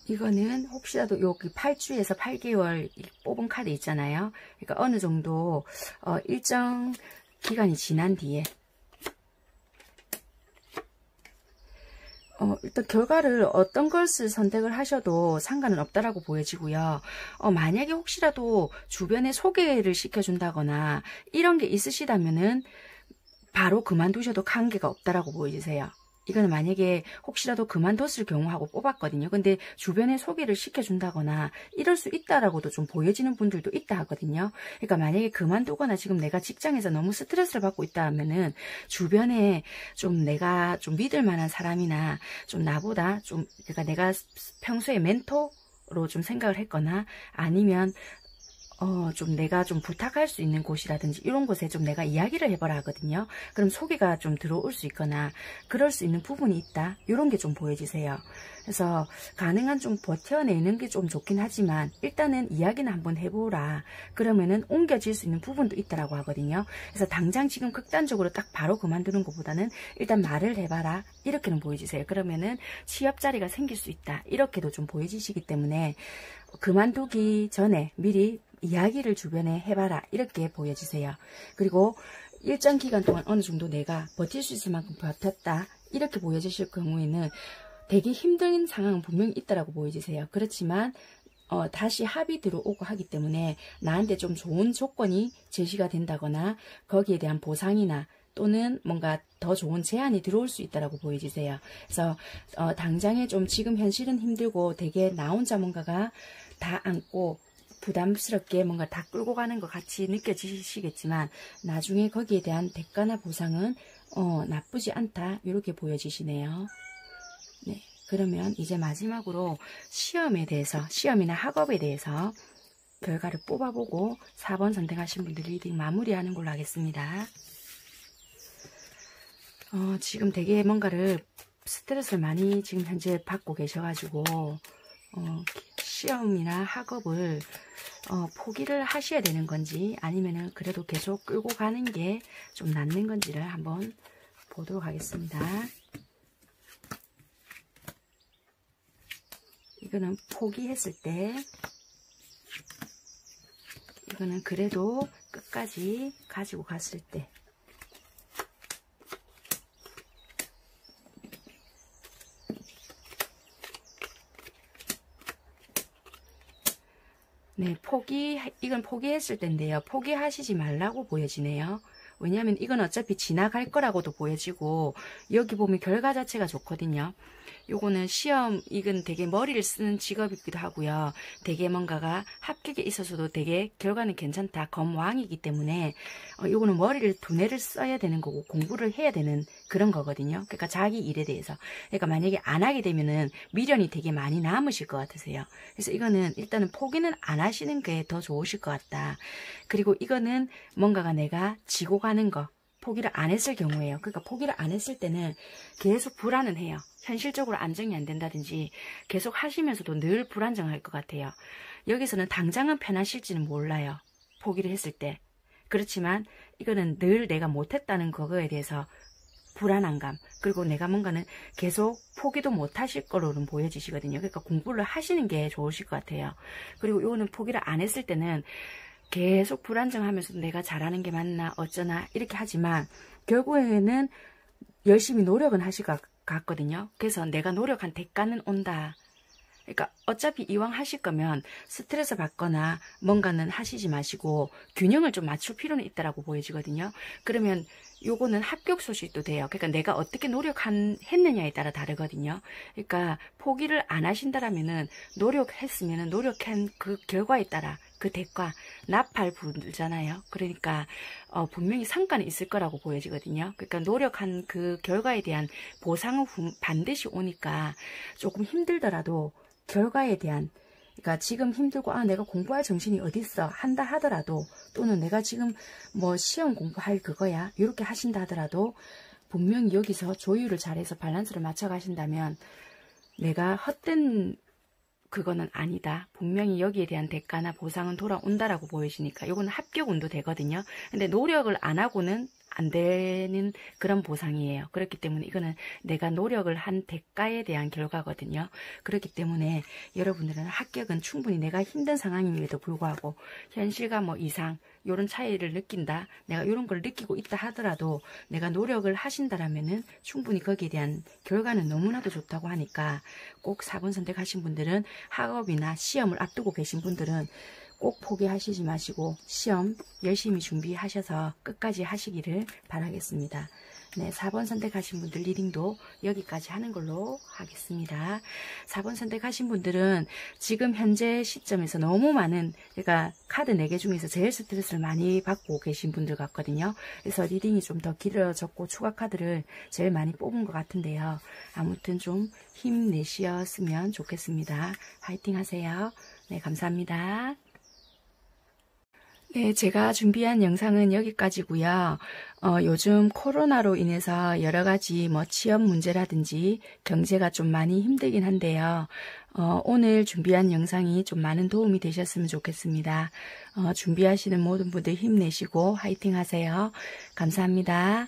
이거는 혹시라도 여기 8주에서 8개월 뽑은 카드 있잖아요. 그러니까 어느 정도 일정 기간이 지난 뒤에 일단 결과를 어떤 것을 선택을 하셔도 상관은 없다라고 보여지고요. 만약에 혹시라도 주변에 소개를 시켜준다거나 이런 게 있으시다면은 바로 그만두셔도 관계가 없다라고 보여지세요. 이거는 만약에 혹시라도 그만뒀을 경우하고 뽑았거든요. 근데 주변에 소개를 시켜준다거나 이럴 수 있다라고도 좀 보여지는 분들도 있다 하거든요. 그러니까 만약에 그만두거나 지금 내가 직장에서 너무 스트레스를 받고 있다 하면은 주변에 좀 내가 좀 믿을 만한 사람이나 좀 나보다 좀 그러니까 내가 평소에 멘토로 좀 생각을 했거나 아니면 좀 내가 좀 부탁할 수 있는 곳이라든지 이런 곳에 좀 내가 이야기를 해보라 하거든요. 그럼 소개가 좀 들어올 수 있거나 그럴 수 있는 부분이 있다. 이런 게 좀 보여지세요. 그래서 가능한 좀 버텨내는 게 좀 좋긴 하지만 일단은 이야기는 한번 해보라. 그러면은 옮겨질 수 있는 부분도 있다라고 하거든요. 그래서 당장 지금 극단적으로 딱 바로 그만두는 것보다는 일단 말을 해봐라. 이렇게는 보여지세요. 그러면은 취업 자리가 생길 수 있다. 이렇게도 좀 보여지시기 때문에 그만두기 전에 미리 이야기를 주변에 해봐라. 이렇게 보여지세요. 그리고 일정 기간 동안 어느 정도 내가 버틸 수 있을 만큼 버텼다. 이렇게 보여지실 경우에는 되게 힘든 상황은 분명히 있다라고 보여지세요. 그렇지만 다시 합의 들어오고 하기 때문에 나한테 좀 좋은 조건이 제시가 된다거나 거기에 대한 보상이나 또는 뭔가 더 좋은 제안이 들어올 수 있다라고 보여지세요. 그래서 당장에 좀 지금 현실은 힘들고 되게 나 혼자 뭔가가 다 안고 부담스럽게 뭔가 다 끌고 가는 것 같이 느껴지시겠지만 나중에 거기에 대한 대가나 보상은 나쁘지 않다. 이렇게 보여지시네요. 네, 그러면 이제 마지막으로 시험에 대해서, 시험이나 학업에 대해서 결과를 뽑아보고 4번 선택하신 분들 리딩 마무리하는 걸로 하겠습니다. 지금 되게 뭔가를 스트레스를 많이 지금 현재 받고 계셔가지고 시험이나 학업을 포기를 하셔야 되는 건지 아니면은 그래도 계속 끌고 가는 게 좀 낫는 건지를 한번 보도록 하겠습니다. 이거는 포기했을 때, 이거는 그래도 끝까지 가지고 갔을 때. 네, 이건 포기했을 때인데요. 포기하시지 말라고 보여지네요. 왜냐하면 이건 어차피 지나갈 거라고도 보여지고 여기 보면 결과 자체가 좋거든요. 요거는 시험, 이건 되게 머리를 쓰는 직업이기도 하고요. 되게 뭔가가 합격에 있어서도 되게 결과는 괜찮다. 검왕이기 때문에 요거는 머리를 두뇌를 써야 되는 거고 공부를 해야 되는 그런 거거든요. 그러니까 자기 일에 대해서. 그러니까 만약에 안 하게 되면은 미련이 되게 많이 남으실 것 같으세요. 그래서 이거는 일단은 포기는 안 하시는 게 더 좋으실 것 같다. 그리고 이거는 뭔가가 내가 지고 가는 거. 포기를 안 했을 경우에요. 그러니까 포기를 안 했을 때는 계속 불안은 해요. 현실적으로 안정이 안 된다든지 계속 하시면서도 늘 불안정할 것 같아요. 여기서는 당장은 편하실지는 몰라요. 포기를 했을 때. 그렇지만 이거는 늘 내가 못했다는 거에 대해서 불안함감, 그리고 내가 뭔가는 계속 포기도 못하실 거로는 보여지시거든요. 그러니까 공부를 하시는 게 좋으실 것 같아요. 그리고 이거는 포기를 안 했을 때는 계속 불안정하면서 내가 잘하는 게 맞나 어쩌나 이렇게 하지만 결국에는 열심히 노력은 하실 것 같거든요. 그래서 내가 노력한 대가는 온다. 그러니까 어차피 이왕 하실 거면 스트레스 받거나 뭔가는 하시지 마시고 균형을 좀 맞출 필요는 있다라고 보여지거든요. 그러면 요거는 합격 소식도 돼요. 그러니까 내가 어떻게 노력했느냐에 따라 다르거든요. 그러니까 포기를 안 하신다라면은 노력했으면은 노력한 그 결과에 따라 그 대가 나팔 불잖아요. 그러니까 분명히 성과는 있을 거라고 보여지거든요. 그러니까 노력한 그 결과에 대한 보상은 반드시 오니까 조금 힘들더라도 결과에 대한, 그러니까 지금 힘들고 내가 공부할 정신이 어딨어 한다 하더라도, 또는 내가 지금 뭐 시험 공부할 그거야 이렇게 하신다 하더라도 분명히 여기서 조율을 잘해서 밸런스를 맞춰 가신다면 내가 헛된 그거는 아니다. 분명히 여기에 대한 대가나 보상은 돌아온다라고 보이시니까 이거는 합격운도 되거든요. 근데 노력을 안 하고는 안 되는 그런 보상이에요. 그렇기 때문에 이거는 내가 노력을 한 대가에 대한 결과거든요. 그렇기 때문에 여러분들은 합격은 충분히 내가 힘든 상황임에도 불구하고 현실과 뭐 이상 이런 차이를 느낀다, 내가 이런 걸 느끼고 있다 하더라도 내가 노력을 하신다라면은 충분히 거기에 대한 결과는 너무나도 좋다고 하니까 꼭 4번 선택하신 분들은, 학업이나 시험을 앞두고 계신 분들은 꼭 포기하시지 마시고 시험 열심히 준비하셔서 끝까지 하시기를 바라겠습니다. 네, 4번 선택하신 분들 리딩도 여기까지 하는 걸로 하겠습니다. 4번 선택하신 분들은 지금 현재 시점에서 너무 많은, 그러니까 카드 4개 중에서 제일 스트레스를 많이 받고 계신 분들 같거든요. 그래서 리딩이 좀 더 길어졌고 추가 카드를 제일 많이 뽑은 것 같은데요. 아무튼 좀 힘내셨으면 좋겠습니다. 화이팅 하세요. 네, 감사합니다. 네, 제가 준비한 영상은 여기까지고요. 요즘 코로나로 인해서 여러 가지 취업 문제라든지 경제가 좀 많이 힘들긴 한데요. 오늘 준비한 영상이 좀 많은 도움이 되셨으면 좋겠습니다. 준비하시는 모든 분들 힘내시고 화이팅 하세요. 감사합니다.